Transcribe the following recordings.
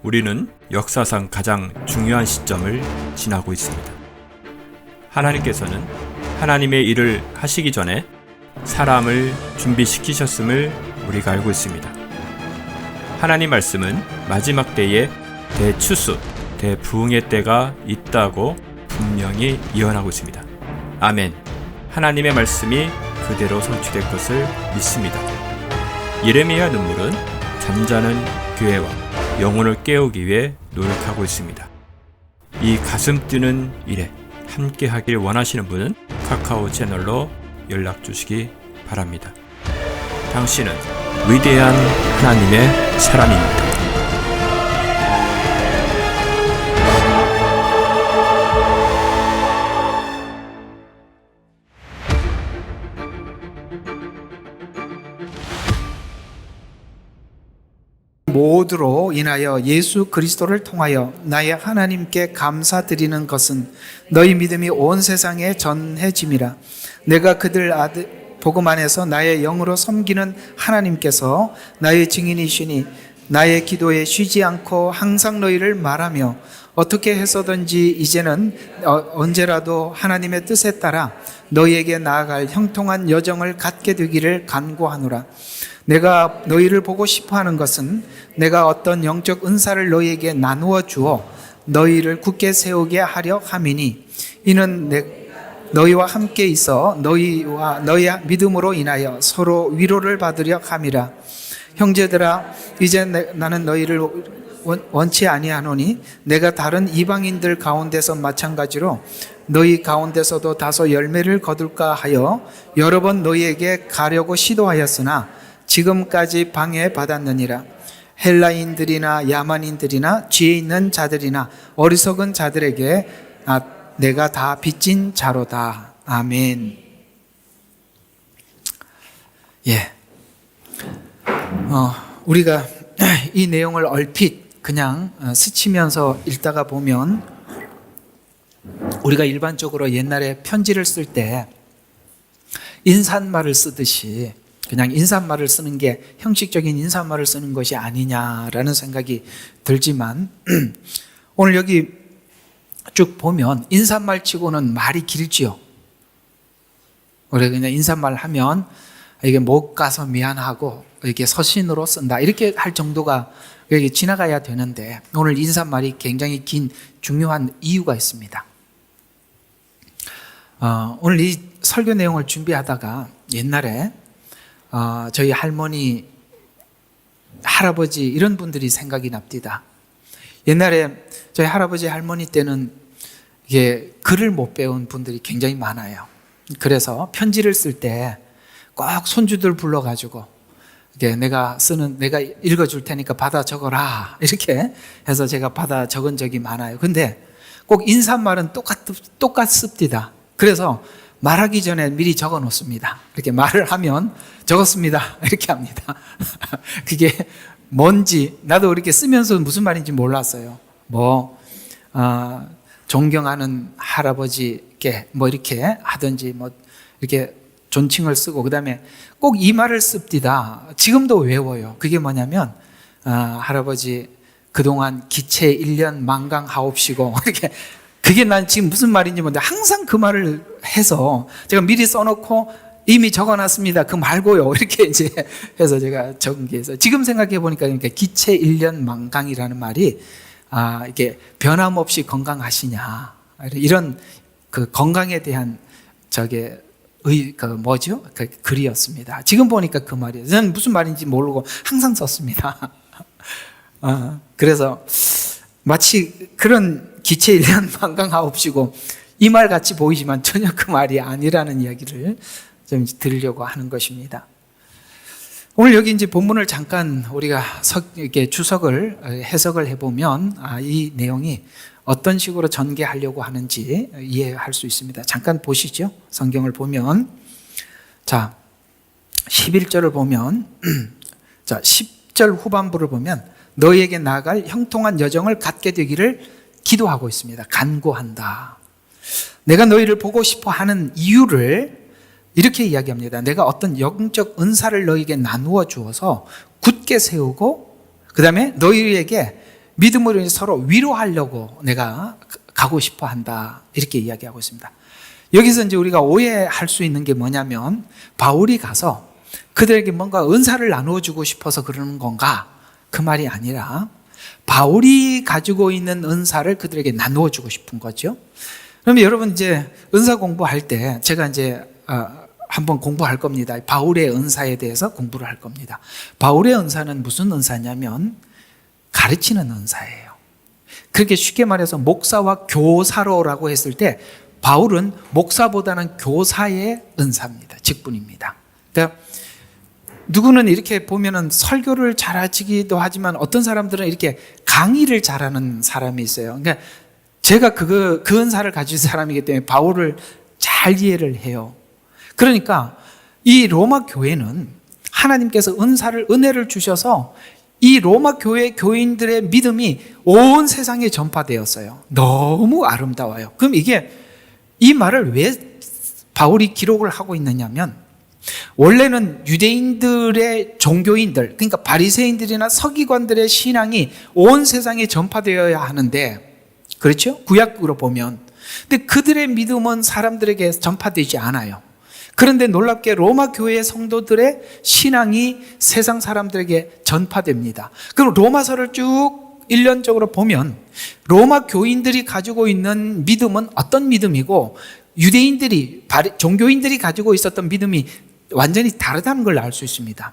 우리는 역사상 가장 중요한 시점을 지나고 있습니다. 하나님께서는 하나님의 일을 하시기 전에 사람을 준비시키셨음을 우리가 알고 있습니다. 하나님 말씀은 마지막 때에 대추수, 대부흥의 때가 있다고 분명히 예언하고 있습니다. 아멘. 하나님의 말씀이 그대로 성취될 것을 믿습니다. 예레미야 눈물은 잠자는 교회와 영혼을 깨우기 위해 노력하고 있습니다. 이 가슴 뛰는 일에 함께 하길 원하시는 분은 카카오 채널로 연락 주시기 바랍니다. 당신은 위대한 하나님의 사람입니다. 모두로 인하여 예수 그리스도를 통하여 나의 하나님께 감사드리는 것은 너희 믿음이 온 세상에 전해짐이라. 내가 그들 복음 안에서 나의 영으로 섬기는 하나님께서 나의 증인이시니 나의 기도에 쉬지 않고 항상 너희를 말하며 어떻게 해서든지 이제는 언제라도 하나님의 뜻에 따라 너희에게 나아갈 형통한 여정을 갖게 되기를 간구하노라. 내가 너희를 보고 싶어하는 것은 내가 어떤 영적 은사를 너희에게 나누어 주어 너희를 굳게 세우게 하려 함이니 이는 너희와 함께 있어 너희와 너희의 믿음으로 인하여 서로 위로를 받으려 함이라. 형제들아, 이제 나는 너희를 원치 아니하노니 내가 다른 이방인들 가운데서 마찬가지로 너희 가운데서도 다소 열매를 거둘까 하여 여러 번 너희에게 가려고 시도하였으나 지금까지 방해받았느니라. 헬라인들이나 야만인들이나 지혜 있는 자들이나 어리석은 자들에게 내가 다 빚진 자로다. 아멘. 예. 우리가 이 내용을 얼핏 그냥 스치면서 읽다가 보면 우리가 일반적으로 옛날에 편지를 쓸 때 인사말을 쓰듯이 그냥 인사말을 쓰는 게 형식적인 인사말을 쓰는 것이 아니냐라는 생각이 들지만 오늘 여기 쭉 보면 인사말 치고는 말이 길지요. 우리가 그냥 인사말 하면 이게 못 가서 미안하고 이렇게 서신으로 쓴다 이렇게 할 정도가 여기 지나가야 되는데 오늘 인사말이 굉장히 긴 중요한 이유가 있습니다. 오늘 이 설교 내용을 준비하다가 옛날에 저희 할머니, 할아버지 이런 분들이 생각이 납니다. 옛날에 저희 할아버지, 할머니 때는 이게 글을 못 배운 분들이 굉장히 많아요. 그래서 편지를 쓸 때 꼭 손주들 불러가지고 내가 읽어줄 테니까 받아 적어라 이렇게 해서 제가 받아 적은 적이 많아요. 근데 꼭 인사말은 똑같습니다. 그래서 말하기 전에 미리 적어 놓습니다. 이렇게 말을 하면 적었습니다 이렇게 합니다. 그게 뭔지 나도 이렇게 쓰면서 무슨 말인지 몰랐어요. 존경하는 할아버지께 이렇게 하든지 이렇게 존칭을 쓰고 그다음에 꼭 이 말을 씁니다. 지금도 외워요. 그게 뭐냐면 할아버지 그동안 기체 1년 만강하옵시고 이렇게 그게 난 지금 무슨 말인지 모르는데 항상 그 말을 해서 제가 미리 써놓고 이미 적어놨습니다. 그 말고요. 이렇게 이제 해서 제가 적은 게 있어요. 지금 생각해 보니까 기체 1년 만강이라는 말이 이게 변함없이 건강하시냐 이런 그 건강에 대한 그 글이었습니다. 지금 보니까 그 말이에요. 저는 무슨 말인지 모르고 항상 썼습니다. 그래서 마치 그런 기체 1년 만강하옵시고 이 말 같이 보이지만 전혀 그 말이 아니라는 이야기를 좀 드리려고 하는 것입니다. 오늘 여기 이제 본문을 잠깐 우리가 이렇게 해석을 해보면 이 내용이 어떤 식으로 전개하려고 하는지 이해할 수 있습니다. 잠깐 보시죠. 성경을 보면 자 11절을 보면 자 10절 후반부를 보면 너희에게 나아갈 형통한 여정을 갖게 되기를 기도하고 있습니다. 간구한다. 내가 너희를 보고 싶어 하는 이유를 이렇게 이야기합니다. 내가 어떤 영적 은사를 너희에게 나누어 주어서 굳게 세우고 그 다음에 너희에게 믿음으로 인해 서로 위로하려고 내가 가고 싶어 한다. 이렇게 이야기하고 있습니다. 여기서 이제 우리가 오해할 수 있는 게 뭐냐면 바울이 가서 그들에게 뭔가 은사를 나누어 주고 싶어서 그러는 건가? 그 말이 아니라 바울이 가지고 있는 은사를 그들에게 나누어 주고 싶은 거죠. 그러면 여러분 이제 은사 공부할 때 제가 이제 한번 공부할 겁니다. 바울의 은사에 대해서 공부를 할 겁니다. 바울의 은사는 무슨 은사냐면 가르치는 은사예요. 그렇게 쉽게 말해서 목사와 교사로라고 했을 때 바울은 목사보다는 교사의 은사입니다. 직분입니다. 그러니까 누구는 이렇게 보면은 설교를 잘하기도 하지만 어떤 사람들은 이렇게 강의를 잘하는 사람이 있어요. 그러니까 제가 그 은사를 가진 사람이기 때문에 바울을 잘 이해를 해요. 그러니까 이 로마 교회는 하나님께서 은혜를 주셔서 이 로마 교회 교인들의 믿음이 온 세상에 전파되었어요. 너무 아름다워요. 그럼 이 말을 왜 바울이 기록을 하고 있느냐면 원래는 유대인들의 종교인들, 그러니까 바리새인들이나 서기관들의 신앙이 온 세상에 전파되어야 하는데, 그렇죠? 구약으로 보면. 근데 그들의 믿음은 사람들에게 전파되지 않아요. 그런데 놀랍게 로마 교회 성도들의 신앙이 세상 사람들에게 전파됩니다. 그럼 로마서를 쭉 일련적으로 보면 로마 교인들이 가지고 있는 믿음은 어떤 믿음이고 유대인들이, 종교인들이 가지고 있었던 믿음이 완전히 다르다는 걸 알 수 있습니다.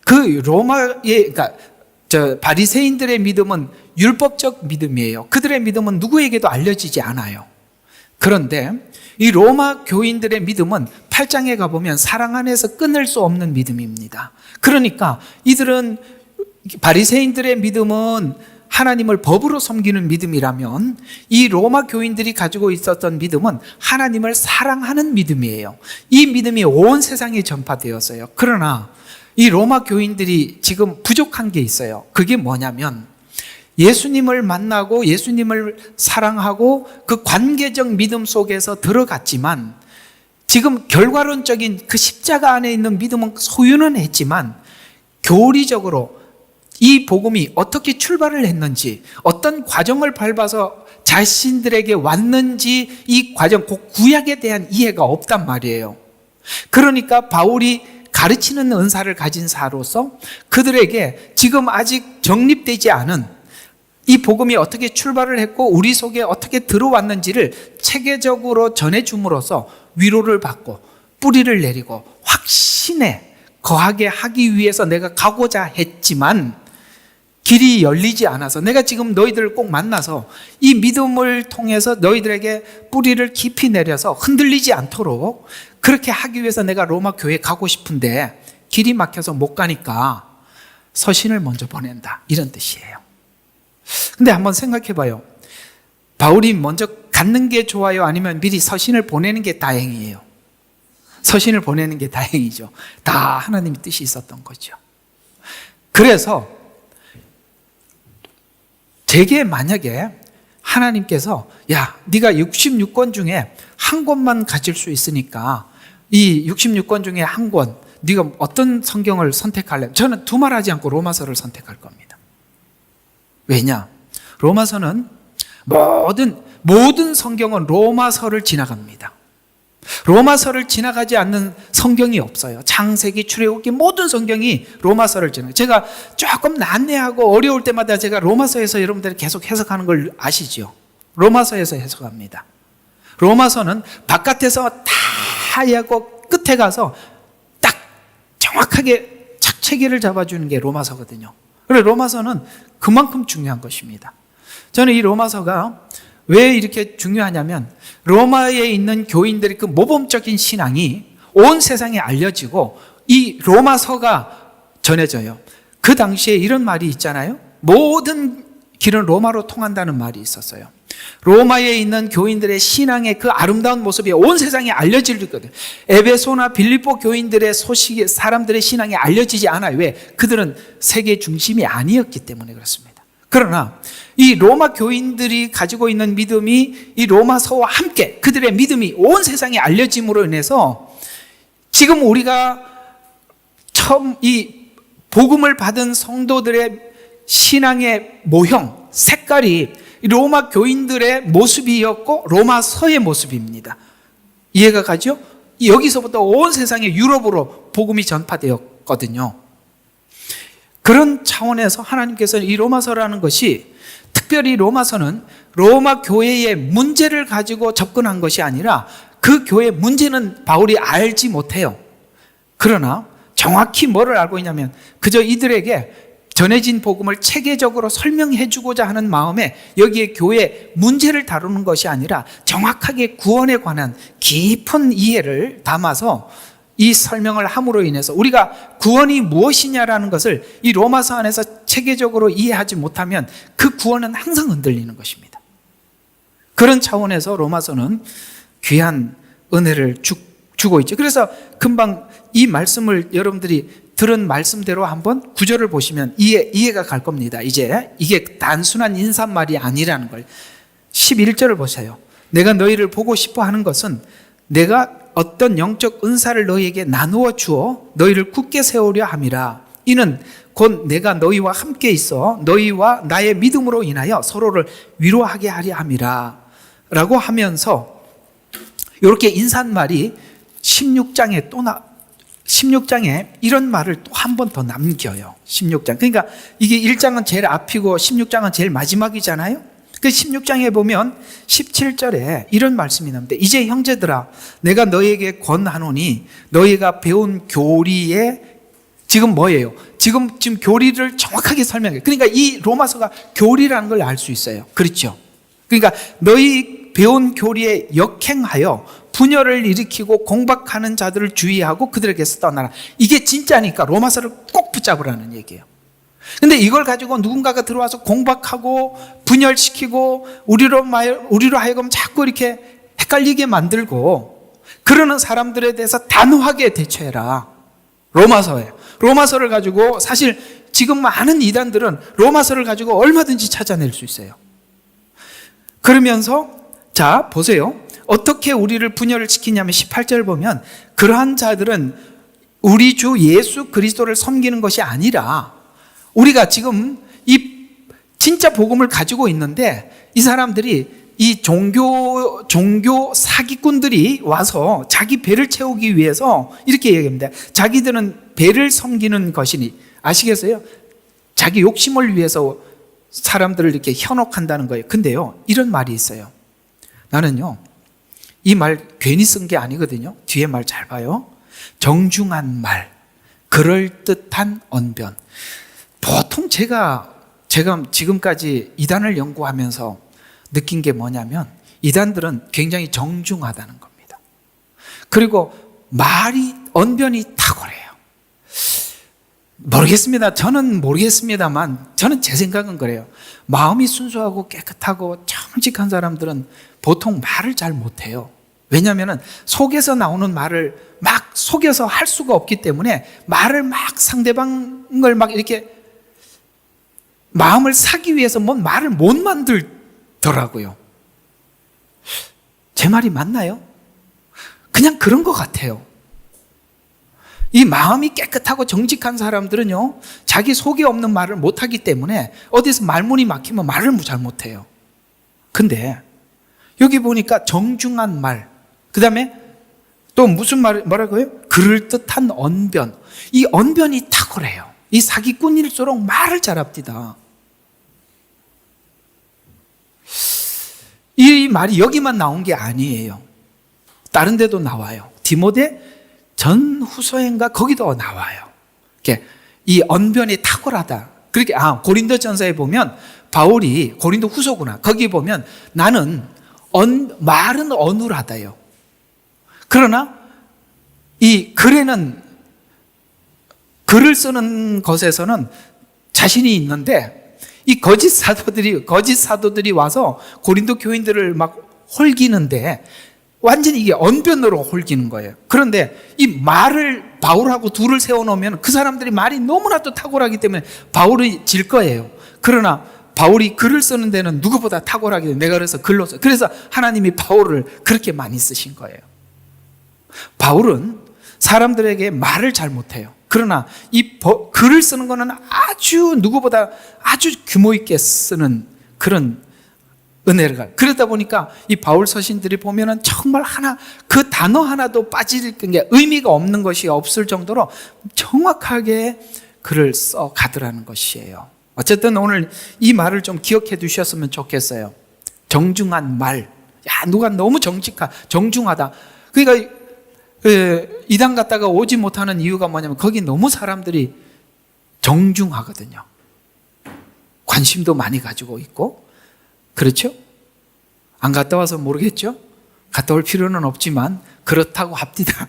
그 그러니까 바리새인들의 믿음은 율법적 믿음이에요. 그들의 믿음은 누구에게도 알려지지 않아요. 그런데 이 로마 교인들의 믿음은 8장에 가보면 사랑 안에서 끊을 수 없는 믿음입니다. 그러니까 이들은 바리새인들의 믿음은 하나님을 법으로 섬기는 믿음이라면 이 로마 교인들이 가지고 있었던 믿음은 하나님을 사랑하는 믿음이에요. 이 믿음이 온 세상에 전파되었어요. 그러나 이 로마 교인들이 지금 부족한 게 있어요. 그게 뭐냐면 예수님을 만나고 예수님을 사랑하고 그 관계적 믿음 속에서 들어갔지만 지금 결과론적인 그 십자가 안에 있는 믿음은 소유는 했지만 교리적으로 이 복음이 어떻게 출발을 했는지, 어떤 과정을 밟아서 자신들에게 왔는지 이 과정, 그 구약에 대한 이해가 없단 말이에요. 그러니까 바울이 가르치는 은사를 가진 자로서 그들에게 지금 아직 정립되지 않은 이 복음이 어떻게 출발을 했고 우리 속에 어떻게 들어왔는지를 체계적으로 전해줌으로써 위로를 받고 뿌리를 내리고 확신에 거하게 하기 위해서 내가 가고자 했지만 길이 열리지 않아서 내가 지금 너희들을 꼭 만나서 이 믿음을 통해서 너희들에게 뿌리를 깊이 내려서 흔들리지 않도록 그렇게 하기 위해서 내가 로마 교회에 가고 싶은데 길이 막혀서 못 가니까 서신을 먼저 보낸다, 이런 뜻이에요. 근데 한번 생각해 봐요. 바울이 먼저 갖는 게 좋아요? 아니면 미리 서신을 보내는 게 다행이에요? 서신을 보내는 게 다행이죠. 다 하나님의 뜻이 있었던 거죠. 그래서 제게 만약에 하나님께서 야, 네가 66권 중에 한 권만 가질 수 있으니까 이 66권 중에 한 권, 네가 어떤 성경을 선택할래? 저는 두말하지 않고 로마서를 선택할 겁니다. 왜냐? 로마서는 모든 성경은 로마서를 지나갑니다. 로마서를 지나가지 않는 성경이 없어요. 창세기, 출애굽기 모든 성경이 로마서를 지나가요. 제가 조금 난해하고 어려울 때마다 제가 로마서에서 여러분들이 계속 해석하는 걸 아시죠? 로마서에서 해석합니다. 로마서는 바깥에서 다 하고 끝에 가서 딱 정확하게 착체기를 잡아주는 게 로마서거든요. 그래서 로마서는 그만큼 중요한 것입니다. 저는 이 로마서가 왜 이렇게 중요하냐면 로마에 있는 교인들의 그 모범적인 신앙이 온 세상에 알려지고 이 로마서가 전해져요. 그 당시에 이런 말이 있잖아요. 모든 길은 로마로 통한다는 말이 있었어요. 로마에 있는 교인들의 신앙의 그 아름다운 모습이 온 세상에 알려지거든요. 에베소나 빌립보 교인들의 소식이 사람들의 신앙이 알려지지 않아요. 왜? 그들은 세계 중심이 아니었기 때문에 그렇습니다. 그러나 이 로마 교인들이 가지고 있는 믿음이 이 로마서와 함께 그들의 믿음이 온 세상에 알려짐으로 인해서 지금 우리가 처음 이 복음을 받은 성도들의 신앙의 모형, 색깔이 로마 교인들의 모습이었고 로마서의 모습입니다. 이해가 가죠? 여기서부터 온 세상의 유럽으로 복음이 전파되었거든요. 그런 차원에서 하나님께서는 이 로마서라는 것이, 특별히 로마서는 로마 교회의 문제를 가지고 접근한 것이 아니라 그 교회의 문제는 바울이 알지 못해요. 그러나 정확히 뭐를 알고 있냐면 그저 이들에게 전해진 복음을 체계적으로 설명해 주고자 하는 마음에 여기에 교회 문제를 다루는 것이 아니라 정확하게 구원에 관한 깊은 이해를 담아서 이 설명을 함으로 인해서 우리가 구원이 무엇이냐라는 것을 이 로마서 안에서 체계적으로 이해하지 못하면 그 구원은 항상 흔들리는 것입니다. 그런 차원에서 로마서는 귀한 은혜를 주고 있죠. 그래서 금방 이 말씀을 여러분들이 들은 말씀대로 한번 구절을 보시면 이해가 갈 겁니다. 이제 이게 단순한 인사말이 아니라는 걸. 11절을 보세요. 내가 너희를 보고 싶어 하는 것은 내가 어떤 영적 은사를 너희에게 나누어 주어 너희를 굳게 세우려 함이라. 이는 곧 내가 너희와 함께 있어 너희와 나의 믿음으로 인하여 서로를 위로하게 하려 함이라 라고 하면서 이렇게 인사말이 16장에 이런 말을 또 한 번 더 남겨요. 16장. 그러니까 이게 1장은 제일 앞이고 16장은 제일 마지막이잖아요. 그 16장에 보면 17절에 이런 말씀이 나옵니다. 이제 형제들아, 내가 너희에게 권하노니 너희가 배운 교리에 지금 뭐예요? 지금 교리를 정확하게 설명해요. 그러니까 이 로마서가 교리라는 걸 알 수 있어요. 그렇죠? 그러니까 너희 배운 교리에 역행하여 분열을 일으키고 공박하는 자들을 주의하고 그들에게서 떠나라. 이게 진짜니까 로마서를 꼭 붙잡으라는 얘기예요. 근데 이걸 가지고 누군가가 들어와서 공박하고 분열시키고 우리로 하여금 자꾸 이렇게 헷갈리게 만들고 그러는 사람들에 대해서 단호하게 대처해라. 로마서를 가지고 사실 지금 많은 이단들은 로마서를 가지고 얼마든지 찾아낼 수 있어요. 그러면서 자 보세요. 어떻게 우리를 분열을 시키냐면 18절 보면 그러한 자들은 우리 주 예수 그리스도를 섬기는 것이 아니라 우리가 지금 이 진짜 복음을 가지고 있는데 이 사람들이 이 종교 사기꾼들이 와서 자기 배를 채우기 위해서 이렇게 얘기합니다. 자기들은 배를 섬기는 것이니 아시겠어요? 자기 욕심을 위해서 사람들을 이렇게 현혹한다는 거예요. 근데요, 이런 말이 있어요. 나는요, 이 말 괜히 쓴 게 아니거든요. 뒤에 말 잘 봐요. 정중한 말, 그럴듯한 언변. 보통 제가 지금까지 이단을 연구하면서 느낀 게 뭐냐면 이단들은 굉장히 정중하다는 겁니다. 그리고 언변이 탁월해요. 저는 모르겠습니다만 저는 제 생각은 그래요. 마음이 순수하고 깨끗하고 정직한 사람들은 보통 말을 잘 못해요. 왜냐하면 속에서 나오는 말을 막 속여서 할 수가 없기 때문에 말을 막 상대방을 막 이렇게 마음을 사기 위해서 말을 못 만들더라고요. 제 말이 맞나요? 그냥 그런 것 같아요. 이 마음이 깨끗하고 정직한 사람들은요, 자기 속에 없는 말을 못하기 때문에 어디서 말문이 막히면 말을 잘 못해요. 근데 여기 보니까 정중한 말, 그 다음에 또 무슨 뭐라고요? 그럴듯한 언변. 이 언변이 탁월해요. 이 사기꾼일수록 말을 잘합니다. 이 말이 여기만 나온 게 아니에요. 다른 데도 나와요. 디모데 전후서인가 거기도 나와요. 이 언변이 탁월하다. 그렇게 고린도전서에 보면 바울이 고린도 후서구나. 거기 보면 나는 말은 어눌하다요. 그러나 이 글에는 글을 쓰는 것에서는 자신이 있는데 이 거짓 사도들이 와서 고린도 교인들을 막 홀기는데 완전히 이게 언변으로 홀기는 거예요. 그런데 이 말을 바울하고 둘을 세워놓으면 그 사람들이 말이 너무나도 탁월하기 때문에 바울이 질 거예요. 그러나 바울이 글을 쓰는 데는 누구보다 탁월하게 내가 그래서 글로 써. 그래서 하나님이 바울을 그렇게 많이 쓰신 거예요. 바울은 사람들에게 말을 잘 못해요. 그러나 이 글을 쓰는 거는 아주 누구보다 아주 규모 있게 쓰는 그런 은혜가. 그러다 보니까 이 바울 서신들이 보면은 정말 그 단어 하나도 빠질 게 의미가 없는 것이 없을 정도로 정확하게 글을 써 가더라는 것이에요. 어쨌든 오늘 이 말을 좀 기억해 두셨으면 좋겠어요. 정중한 말. 누가 너무 정중하다. 그러니까 이단 갔다가 오지 못하는 이유가 뭐냐면 거기 너무 사람들이 정중하거든요. 관심도 많이 가지고 있고. 그렇죠? 안 갔다 와서 모르겠죠? 갔다 올 필요는 없지만 그렇다고 합디다.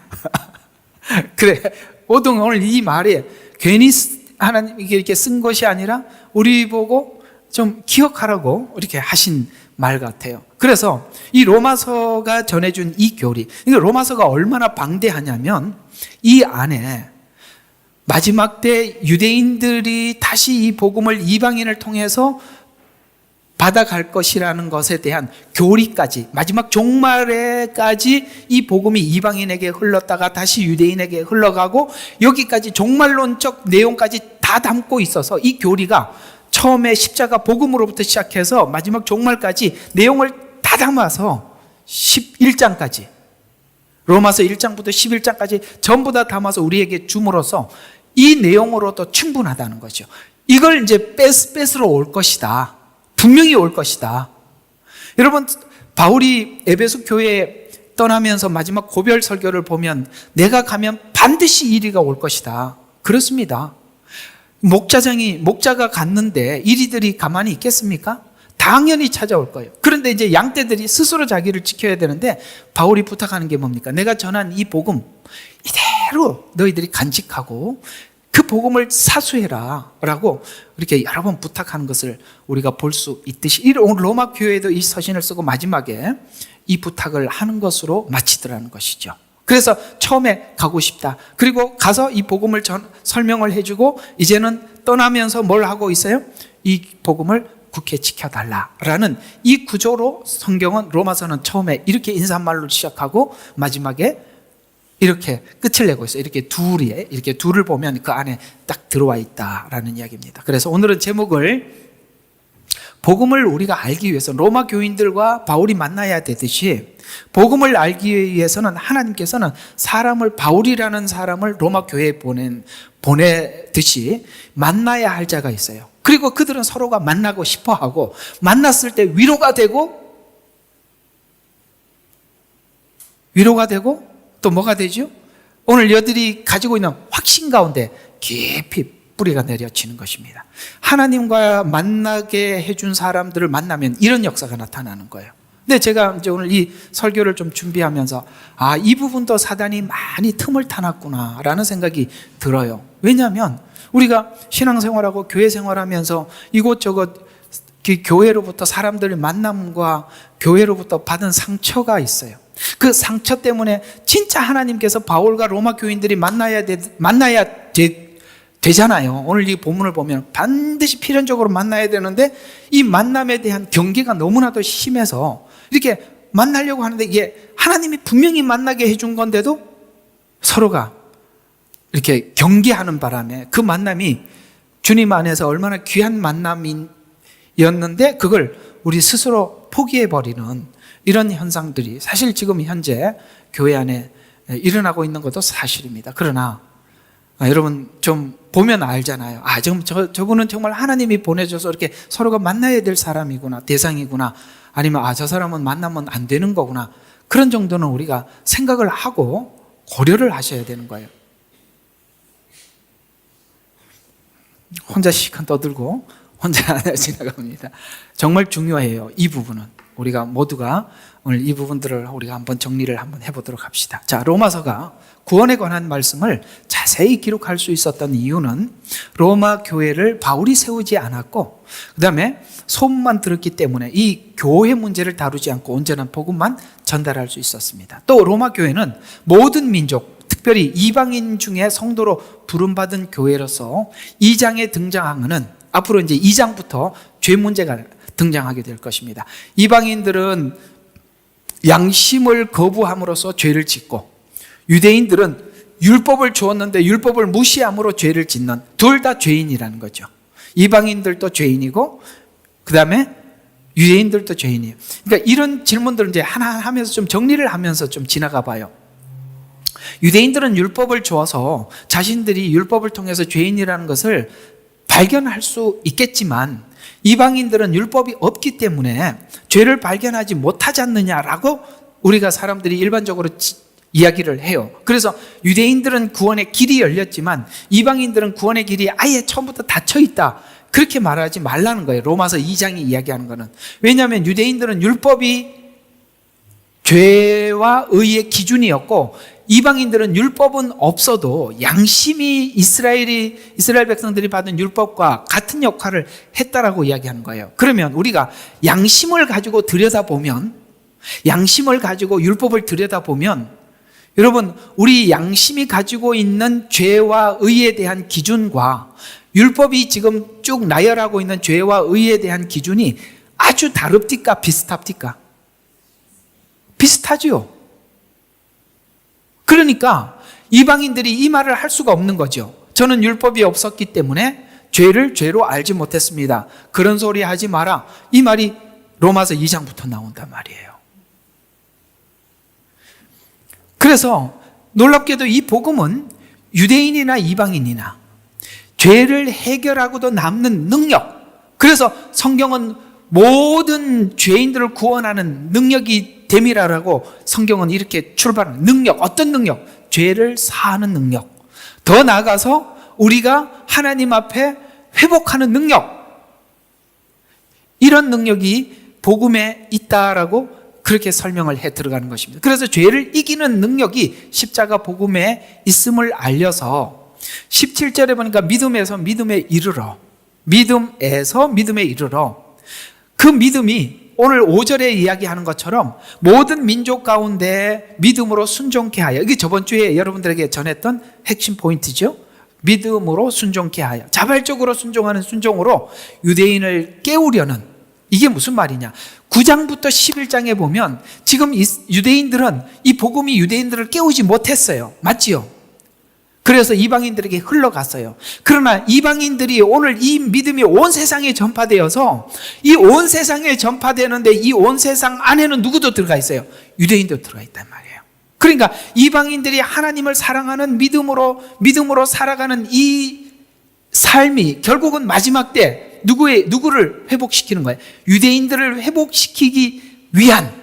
그래, 오늘 이 말에 괜히 하나님이 이렇게 쓴 것이 아니라 우리 보고 좀 기억하라고 이렇게 하신 말 같아요. 그래서 이 로마서가 전해준 이 교리, 로마서가 얼마나 방대하냐면 이 안에 마지막 때 유대인들이 다시 이 복음을 이방인을 통해서 받아갈 것이라는 것에 대한 교리까지, 마지막 종말에까지 이 복음이 이방인에게 흘렀다가 다시 유대인에게 흘러가고 여기까지 종말론적 내용까지 다 담고 있어서 이 교리가 처음에 십자가 복음으로부터 시작해서 마지막 종말까지 내용을 다 담아서 11장까지, 로마서 1장부터 11장까지 전부 다 담아서 우리에게 줌으로써 이 내용으로도 충분하다는 거죠. 이걸 이제 뺏으러 올 것이다. 분명히 올 것이다. 여러분, 바울이 에베소 교회에 떠나면서 마지막 고별 설교를 보면 내가 가면 반드시 이리가 올 것이다. 그렇습니다. 목자가 갔는데 이리들이 가만히 있겠습니까? 당연히 찾아올 거예요. 그런데 이제 양떼들이 스스로 자기를 지켜야 되는데 바울이 부탁하는 게 뭡니까? 내가 전한 이 복음 이대로 너희들이 간직하고 그 복음을 사수해라 라고 이렇게 여러 번 부탁하는 것을 우리가 볼 수 있듯이 오늘 로마 교회도 이 서신을 쓰고 마지막에 이 부탁을 하는 것으로 마치더라는 것이죠. 그래서 처음에 가고 싶다. 그리고 가서 이 복음을 설명을 해주고 이제는 떠나면서 뭘 하고 있어요? 이 복음을 굳게 지켜달라라는 이 구조로 성경은 로마서는 처음에 이렇게 인사말로 시작하고 마지막에 이렇게 끝을 내고 있어요. 이렇게 둘을 보면 그 안에 딱 들어와 있다라는 이야기입니다. 그래서 오늘은 제목을 복음을 우리가 알기 위해서 로마 교인들과 바울이 만나야 되듯이 복음을 알기 위해서는 하나님께서는 바울이라는 사람을 로마 교회에 보내듯이 만나야 할 자가 있어요. 그리고 그들은 서로가 만나고 싶어 하고 만났을 때 위로가 되고 또 뭐가 되죠? 오늘 여들이 가지고 있는 확신 가운데 깊이 뿌리가 내려지는 것입니다. 하나님과 만나게 해준 사람들을 만나면 이런 역사가 나타나는 거예요. 근데 제가 이제 오늘 이 설교를 좀 준비하면서 이 부분도 사단이 많이 틈을 타놨구나 라는 생각이 들어요. 왜냐하면 우리가 신앙생활하고 교회 생활하면서 이곳저곳 교회로부터 사람들의 만남과 교회로부터 받은 상처가 있어요. 그 상처 때문에 진짜 하나님께서 바울과 로마 교인들이 만나야 되잖아요. 오늘 이 본문을 보면 반드시 필연적으로 만나야 되는데 이 만남에 대한 경계가 너무나도 심해서 이렇게 만나려고 하는데 이게 하나님이 분명히 만나게 해준 건데도 서로가 이렇게 경계하는 바람에 그 만남이 주님 안에서 얼마나 귀한 만남이었는데 그걸 우리 스스로 포기해버리는 이런 현상들이 사실 지금 현재 교회 안에 일어나고 있는 것도 사실입니다. 그러나 여러분 좀 보면 알잖아요. 지금 저분은 정말 하나님이 보내줘서 이렇게 서로가 만나야 될 사람이구나, 대상이구나, 아니면 저 사람은 만나면 안 되는 거구나. 그런 정도는 우리가 생각을 하고 고려를 하셔야 되는 거예요. 혼자 시간 떠들고 혼자 지나갑니다. 정말 중요해요. 이 부분은 우리가 모두가 오늘 이 부분들을 우리가 한번 정리를 한번 해보도록 합시다. 자, 로마서가 구원에 관한 말씀을 자세히 기록할 수 있었던 이유는 로마 교회를 바울이 세우지 않았고 그 다음에 소문만 들었기 때문에 이 교회 문제를 다루지 않고 온전한 복음만 전달할 수 있었습니다. 또 로마 교회는 모든 민족, 특별히 이방인 중에 성도로 부름받은 교회로서 2장에 등장하는 앞으로 이제 2장부터 죄 문제가 등장하게 될 것입니다. 이방인들은 양심을 거부함으로써 죄를 짓고 유대인들은 율법을 주었는데 율법을 무시함으로 죄를 짓는, 둘 다 죄인이라는 거죠. 이방인들도 죄인이고 그 다음에 유대인들도 죄인이에요. 그러니까 이런 질문들을 이제 하나 하면서 좀 정리를 하면서 좀 지나가 봐요. 유대인들은 율법을 주어서 자신들이 율법을 통해서 죄인이라는 것을 발견할 수 있겠지만, 이방인들은 율법이 없기 때문에 죄를 발견하지 못하지 않느냐라고 우리가 사람들이 일반적으로 이야기를 해요. 그래서 유대인들은 구원의 길이 열렸지만 이방인들은 구원의 길이 아예 처음부터 닫혀 있다, 그렇게 말하지 말라는 거예요. 로마서 2장이 이야기하는 거는. 왜냐하면 유대인들은 율법이 죄와 의의 기준이었고, 이방인들은 율법은 없어도 양심이 이스라엘 백성들이 받은 율법과 같은 역할을 했다라고 이야기하는 거예요. 그러면 우리가 양심을 가지고 들여다보면, 양심을 가지고 율법을 들여다보면, 여러분, 우리 양심이 가지고 있는 죄와 의에 대한 기준과 율법이 지금 쭉 나열하고 있는 죄와 의에 대한 기준이 아주 다릅니까? 비슷합니까? 비슷하죠. 그러니까 이방인들이 이 말을 할 수가 없는 거죠. 저는 율법이 없었기 때문에 죄를 죄로 알지 못했습니다. 그런 소리 하지 마라. 이 말이 로마서 2장부터 나온단 말이에요. 그래서 놀랍게도 이 복음은 유대인이나 이방인이나 죄를 해결하고도 남는 능력, 그래서 성경은 모든 죄인들을 구원하는 능력이 됨이라고 성경은 이렇게 출발하는 능력, 어떤 능력? 죄를 사하는 능력. 더 나아가서 우리가 하나님 앞에 회복하는 능력, 이런 능력이 복음에 있다라고 그렇게 설명을 해 들어가는 것입니다. 그래서 죄를 이기는 능력이 십자가 복음에 있음을 알려서 17절에 보니까 믿음에서 믿음에 이르러, 믿음에서 믿음에 이르러, 그 믿음이 오늘 5절에 이야기하는 것처럼 모든 민족 가운데 믿음으로 순종케 하여, 이게 저번 주에 여러분들에게 전했던 핵심 포인트죠. 믿음으로 순종케 하여, 자발적으로 순종하는 순종으로 유대인을 깨우려는, 이게 무슨 말이냐? 9장부터 11장에 보면 지금 유대인들은, 이 복음이 유대인들을 깨우지 못했어요. 맞지요? 그래서 이방인들에게 흘러갔어요. 그러나 이방인들이 오늘 이 믿음이 온 세상에 전파되어서, 이 온 세상에 전파되는데 이 온 세상 안에는 누구도 들어가 있어요? 유대인도 들어가 있단 말이에요. 그러니까 이방인들이 하나님을 사랑하는 믿음으로 살아가는 이 삶이 결국은 마지막 때 누구를 회복시키는 거예요? 유대인들을 회복시키기 위한,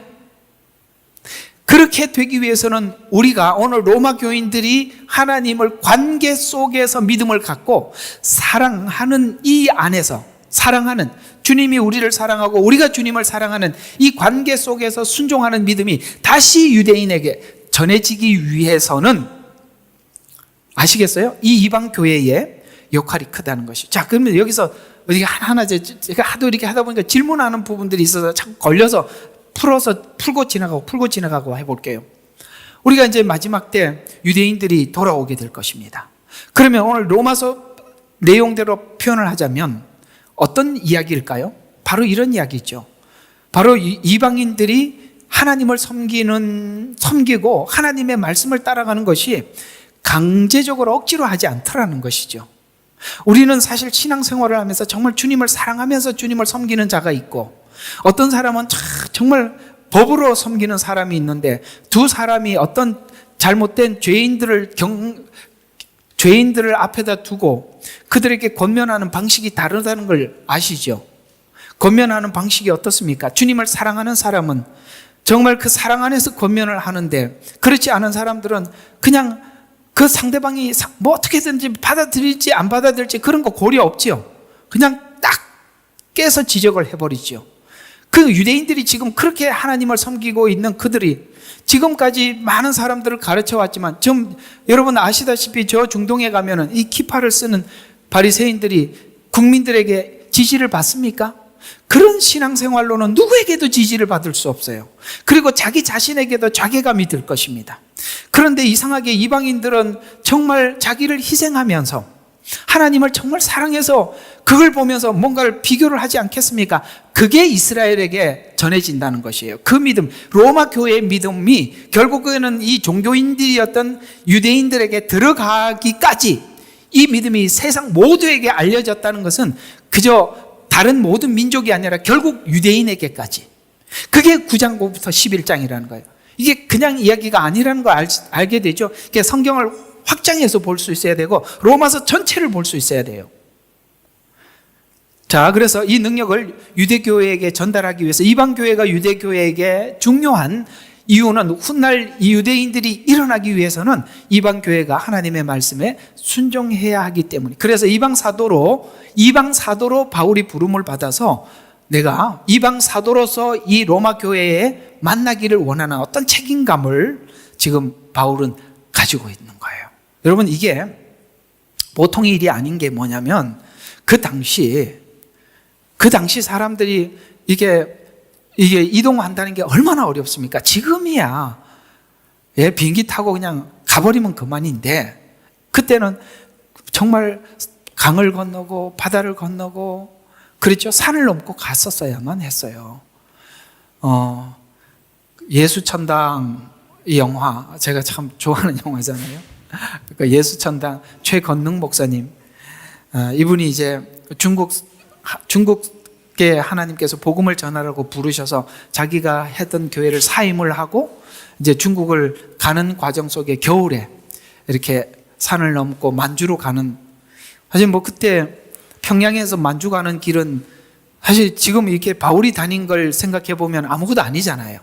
그렇게 되기 위해서는 우리가 오늘 로마 교인들이 하나님을 관계 속에서 믿음을 갖고 사랑하는 이 안에서, 사랑하는 주님이 우리를 사랑하고 우리가 주님을 사랑하는 이 관계 속에서 순종하는 믿음이 다시 유대인에게 전해지기 위해서는, 아시겠어요? 이 이방 교회의 역할이 크다는 것이. 자, 그러면 여기서 어디가 하나하나 제가 하도 이렇게 하다 보니까 질문하는 부분들이 있어서 자꾸 걸려서 풀고 지나가고 해볼게요. 우리가 이제 마지막 때 유대인들이 돌아오게 될 것입니다. 그러면 오늘 로마서 내용대로 표현을 하자면 어떤 이야기일까요? 바로 이런 이야기죠. 바로 이방인들이 하나님을 섬기고 하나님의 말씀을 따라가는 것이 강제적으로 억지로 하지 않더라는 것이죠. 우리는 사실 신앙생활을 하면서 정말 주님을 사랑하면서 주님을 섬기는 자가 있고, 어떤 사람은 정말 법으로 섬기는 사람이 있는데, 두 사람이 어떤 잘못된 죄인들을 앞에다 두고 그들에게 권면하는 방식이 다르다는 걸 아시죠? 권면하는 방식이 어떻습니까? 주님을 사랑하는 사람은 정말 그 사랑 안에서 권면을 하는데, 그렇지 않은 사람들은 그냥 그 상대방이 뭐 어떻게든지 받아들일지 안 받아들일지 그런 거 고려 없지요. 그냥 딱 깨서 지적을 해버리죠. 그 유대인들이 지금 그렇게 하나님을 섬기고 있는 그들이 지금까지 많은 사람들을 가르쳐 왔지만, 지금 여러분 아시다시피 저 중동에 가면은 이 키파를 쓰는 바리새인들이 국민들에게 지지를 받습니까? 그런 신앙생활로는 누구에게도 지지를 받을 수 없어요. 그리고 자기 자신에게도 자괴감이 들 것입니다. 그런데 이상하게 이방인들은 정말 자기를 희생하면서 하나님을 정말 사랑해서 그걸 보면서 뭔가를 비교를 하지 않겠습니까? 그게 이스라엘에게 전해진다는 것이에요. 그 믿음, 로마 교회의 믿음이 결국에는 이 종교인들이었던 유대인들에게 들어가기까지 이 믿음이 세상 모두에게 알려졌다는 것은 그저 다른 모든 민족이 아니라 결국 유대인에게까지. 그게 9장부터 11장이라는 거예요. 이게 그냥 이야기가 아니라는 걸 알게 되죠. 이게 성경을 확장해서 볼 수 있어야 되고 로마서 전체를 볼 수 있어야 돼요. 자, 그래서 이 능력을 유대교회에게 전달하기 위해서 이방교회가 유대교회에게 중요한 이유는 훗날 이 유대인들이 일어나기 위해서는 이방교회가 하나님의 말씀에 순종해야 하기 때문에. 그래서 이방 사도로 바울이 부름을 받아서 내가 이방 사도로서 이 로마 교회에 만나기를 원하는 어떤 책임감을 지금 바울은 가지고 있는 거예요. 여러분, 이게 보통 일이 아닌 게 뭐냐면 그 당시 사람들이 이게 이동한다는 게 얼마나 어렵습니까? 지금이야 비행기 타고 그냥 가버리면 그만인데 그때는 정말 강을 건너고 바다를 건너고 그렇죠. 산을 넘고 갔었어야만 했어요. 예수천당 이 영화 제가 참 좋아하는 영화잖아요. 그러니까 예수천당 최건능 목사님, 이분이 이제 중국계 하나님께서 복음을 전하라고 부르셔서 자기가 했던 교회를 사임을 하고 이제 중국을 가는 과정 속에 겨울에 이렇게 산을 넘고 만주로 가는, 사실 뭐 그때 평양에서 만주 가는 길은 사실 지금 이렇게 바울이 다닌 걸 생각해 보면 아무것도 아니잖아요.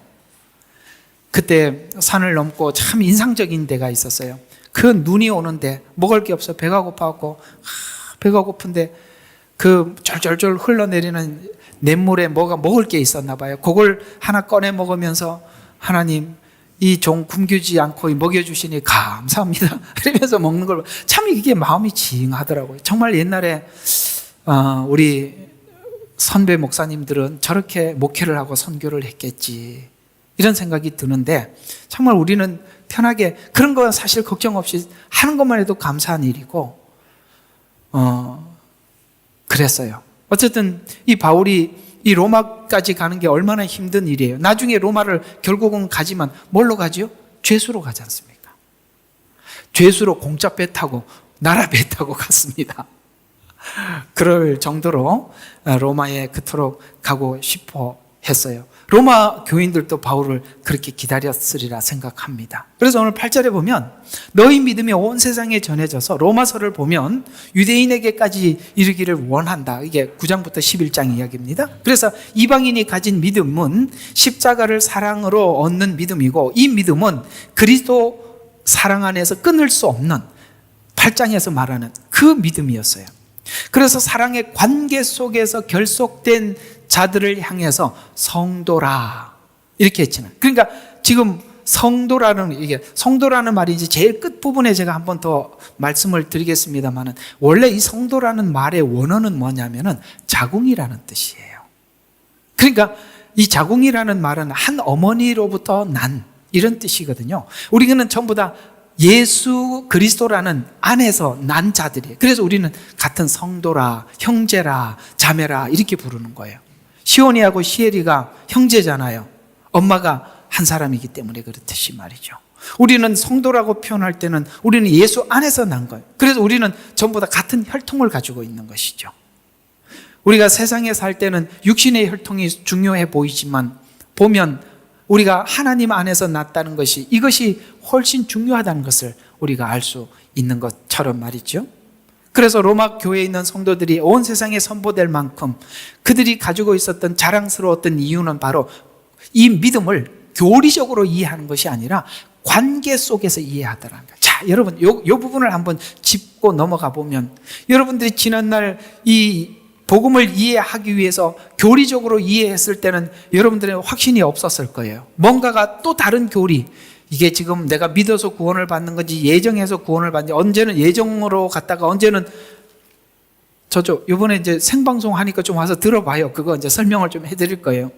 그때 산을 넘고 참 인상적인 데가 있었어요. 그 눈이 오는데 먹을 게 없어 배가 고파갖고 배가 고픈데 그 졸졸졸 흘러내리는 냇물에 뭐가 먹을 게 있었나 봐요. 그걸 하나 꺼내 먹으면서 하나님 이 종 굶기지 않고 먹여주시니 감사합니다 이러면서 먹는 걸 참 이게 마음이 징하더라고요. 정말 옛날에 우리 선배 목사님들은 저렇게 목회를 하고 선교를 했겠지 이런 생각이 드는데 정말 우리는 편하게 그런 건 사실 걱정 없이 하는 것만 해도 감사한 일이고 그랬어요. 어쨌든 이 바울이 이 로마까지 가는 게 얼마나 힘든 일이에요. 나중에 로마를 결국은 가지만 뭘로 가죠? 죄수로 가지 않습니까? 죄수로 공짜 배 타고 나라 배 타고 갔습니다. 그럴 정도로 로마에 그토록 가고 싶어 했어요. 로마 교인들도 바울을 그렇게 기다렸으리라 생각합니다. 그래서 오늘 8절에 보면 너희 믿음이 온 세상에 전해져서, 로마서를 보면 유대인에게까지 이르기를 원한다. 이게 9장부터 11장 이야기입니다. 그래서 이방인이 가진 믿음은 십자가를 사랑으로 얻는 믿음이고, 이 믿음은 그리스도 사랑 안에서 끊을 수 없는 8장에서 말하는 그 믿음이었어요. 그래서 사랑의 관계 속에서 결속된 자들을 향해서 성도라 이렇게 했잖아요. 그러니까 지금 성도라는 말이 이제 제일 끝부분에 제가 한 번 더 말씀을 드리겠습니다만은, 원래 이 성도라는 말의 원어는 뭐냐면은 자궁이라는 뜻이에요. 그러니까 이 자궁이라는 말은 한 어머니로부터 난 이런 뜻이거든요. 우리는 전부 다 예수 그리스도라는 안에서 난 자들이에요. 그래서 우리는 같은 성도라, 형제라, 자매라 이렇게 부르는 거예요. 시온이하고 시엘이가 형제잖아요. 엄마가 한 사람이기 때문에 그렇듯이 말이죠. 우리는 성도라고 표현할 때는 우리는 예수 안에서 난 거예요. 그래서 우리는 전부 다 같은 혈통을 가지고 있는 것이죠. 우리가 세상에 살 때는 육신의 혈통이 중요해 보이지만 보면 우리가 하나님 안에서 났다는 것이, 이것이 훨씬 중요하다는 것을 우리가 알 수 있는 것처럼 말이죠. 그래서 로마 교회에 있는 성도들이 온 세상에 선포될 만큼 그들이 가지고 있었던 자랑스러웠던 이유는 바로 이 믿음을 교리적으로 이해하는 것이 아니라 관계 속에서 이해하더라는 거예요. 자, 여러분, 요 부분을 한번 짚고 넘어가 보면, 여러분들이 지난날 이 복음을 이해하기 위해서 교리적으로 이해했을 때는 여러분들의 확신이 없었을 거예요. 뭔가가 또 다른 교리, 이게 지금 내가 믿어서 구원을 받는 건지 예정해서 구원을 받는지, 언제는 예정으로 갔다가 언제는 저쪽 이번에 이제 생방송 하니까 좀 와서 들어봐요. 그거 이제 설명을 좀 해드릴 거예요.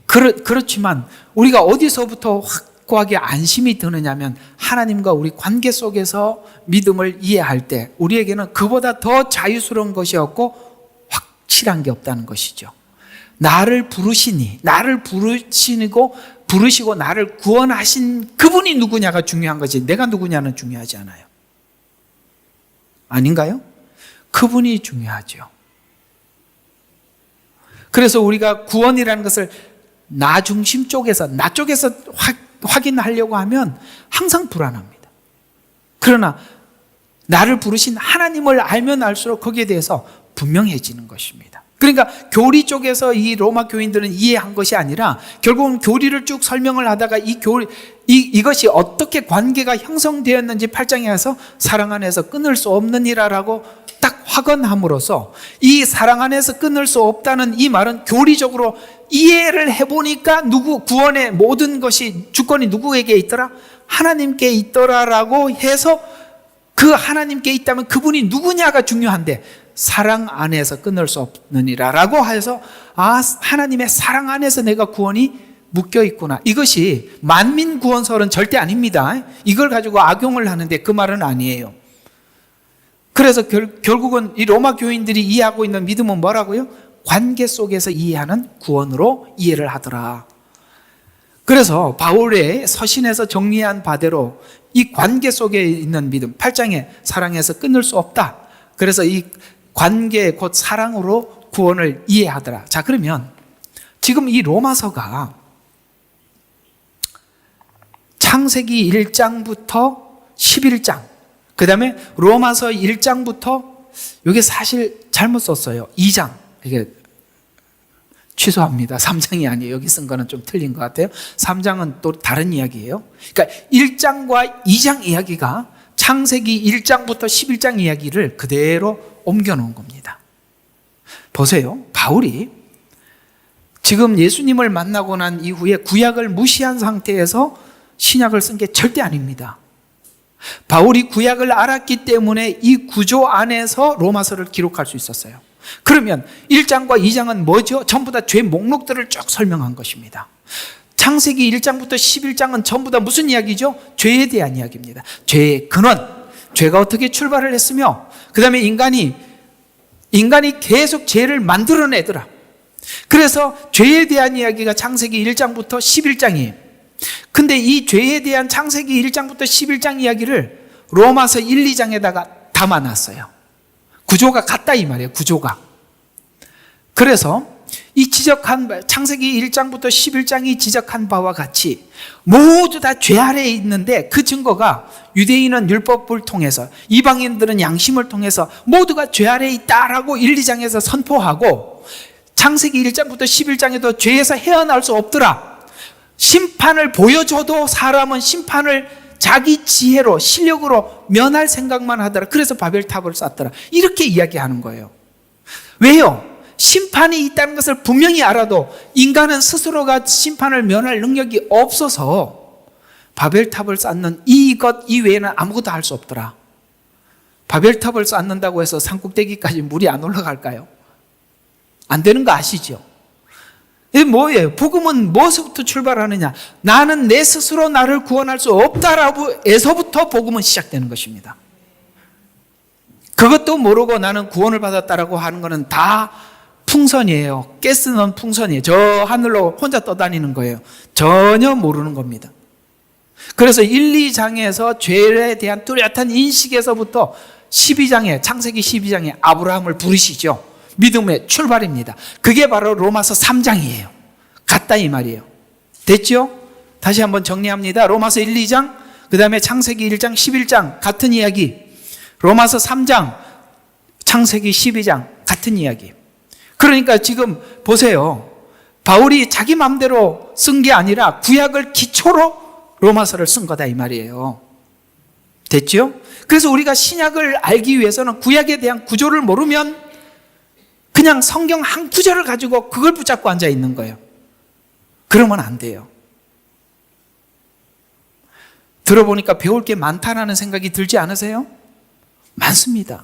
그렇지만 우리가 어디서부터 확 확고하게 안심이 드느냐면 하나님과 우리 관계 속에서 믿음을 이해할 때 우리에게는 그보다 더 자유스러운 것이 없고 확실한 게 없다는 것이죠. 나를 부르시고 나를 구원하신 그분이 누구냐가 중요한 거지 내가 누구냐는 중요하지 않아요. 아닌가요? 그분이 중요하죠. 그래서 우리가 구원이라는 것을 나 중심 쪽에서 확인하려고 하면 항상 불안합니다. 그러나 나를 부르신 하나님을 알면 알수록 거기에 대해서 분명해지는 것입니다. 그러니까 교리 쪽에서 이 로마 교인들은 이해한 것이 아니라 결국은 교리를 쭉 설명을 하다가 이것이 어떻게 관계가 형성되었는지 8장에 가서 사랑 안에서 끊을 수 없느니라라고 딱 확언함으로써 이 사랑 안에서 끊을 수 없다는 이 말은 교리적으로 이해를 해보니까 구원의 모든 것이 주권이 누구에게 있더라? 하나님께 있더라라고 해서 그 하나님께 있다면 그분이 누구냐가 중요한데 사랑 안에서 끊을 수 없느니라라고 해서 하나님의 사랑 안에서 내가 구원이 묶여 있구나. 이것이 만민 구원설은 절대 아닙니다. 이걸 가지고 악용을 하는데 그 말은 아니에요. 그래서 결국은 이 로마 교인들이 이해하고 있는 믿음은 뭐라고요? 관계 속에서 이해하는 구원으로 이해를 하더라. 그래서 바울의 서신에서 정리한 바대로 이 관계 속에 있는 믿음, 8장에 사랑에서 끊을 수 없다. 그래서 이 관계 곧 사랑으로 구원을 이해하더라. 자, 그러면 지금 이 로마서가 창세기 1장부터 11장, 그 다음에 로마서 1장부터 이게 사실 잘못 썼어요. 2장. 이게 취소합니다. 3장이 아니에요. 여기 쓴 거는 좀 틀린 것 같아요. 3장은 또 다른 이야기예요. 그러니까 1장과 2장 이야기가 창세기 1장부터 11장 이야기를 그대로 옮겨놓은 겁니다. 보세요. 바울이 지금 예수님을 만나고 난 이후에 구약을 무시한 상태에서 신약을 쓴 게 절대 아닙니다. 바울이 구약을 알았기 때문에 이 구조 안에서 로마서를 기록할 수 있었어요. 그러면 1장과 2장은 뭐죠? 전부 다 죄 목록들을 쭉 설명한 것입니다. 창세기 1장부터 11장은 전부 다 무슨 이야기죠? 죄에 대한 이야기입니다. 죄의 근원, 죄가 어떻게 출발을 했으며 그 다음에 인간이 계속 죄를 만들어내더라. 그래서 죄에 대한 이야기가 창세기 1장부터 11장이에요. 근데 이 죄에 대한 창세기 1장부터 11장 이야기를 로마서 1, 2장에다가 담아놨어요. 구조가 같다 이 말이에요. 구조가. 그래서 이 창세기 1장부터 11장이 지적한 바와 같이 모두 다 죄 아래에 있는데 그 증거가 유대인은 율법을 통해서 이방인들은 양심을 통해서 모두가 죄 아래에 있다라고 1, 2장에서 선포하고 창세기 1장부터 11장에도 죄에서 헤어날 수 없더라. 심판을 보여줘도 사람은 심판을 자기 지혜로 실력으로 면할 생각만 하더라. 그래서 바벨탑을 쌓더라. 이렇게 이야기하는 거예요. 왜요? 심판이 있다는 것을 분명히 알아도 인간은 스스로가 심판을 면할 능력이 없어서 바벨탑을 쌓는 이것 이외에는 아무것도 할 수 없더라. 바벨탑을 쌓는다고 해서 산꼭대기까지 물이 안 올라갈까요? 안 되는 거 아시죠? 이게 뭐예요? 복음은 무엇부터 출발하느냐? 나는 내 스스로 나를 구원할 수 없다라고 에서부터 복음은 시작되는 것입니다. 그것도 모르고 나는 구원을 받았다라고 하는 것은 다 풍선이에요. 가스는 풍선이에요. 저 하늘로 혼자 떠다니는 거예요. 전혀 모르는 겁니다. 그래서 1, 2장에서 죄에 대한 뚜렷한 인식에서부터 12장에 창세기 12장에 아브라함을 부르시죠. 믿음의 출발입니다. 그게 바로 로마서 3장이에요. 같다 이 말이에요. 됐죠? 다시 한번 정리합니다. 로마서 1, 2장, 그 다음에 창세기 1장, 11장 같은 이야기. 로마서 3장, 창세기 12장 같은 이야기. 그러니까 지금 보세요. 바울이 자기 마음대로 쓴 게 아니라 구약을 기초로 로마서를 쓴 거다 이 말이에요. 됐죠? 그래서 우리가 신약을 알기 위해서는 구약에 대한 구조를 모르면 그냥 성경 한 구절을 가지고 그걸 붙잡고 앉아 있는 거예요. 그러면 안 돼요. 들어보니까 배울 게 많다라는 생각이 들지 않으세요? 많습니다.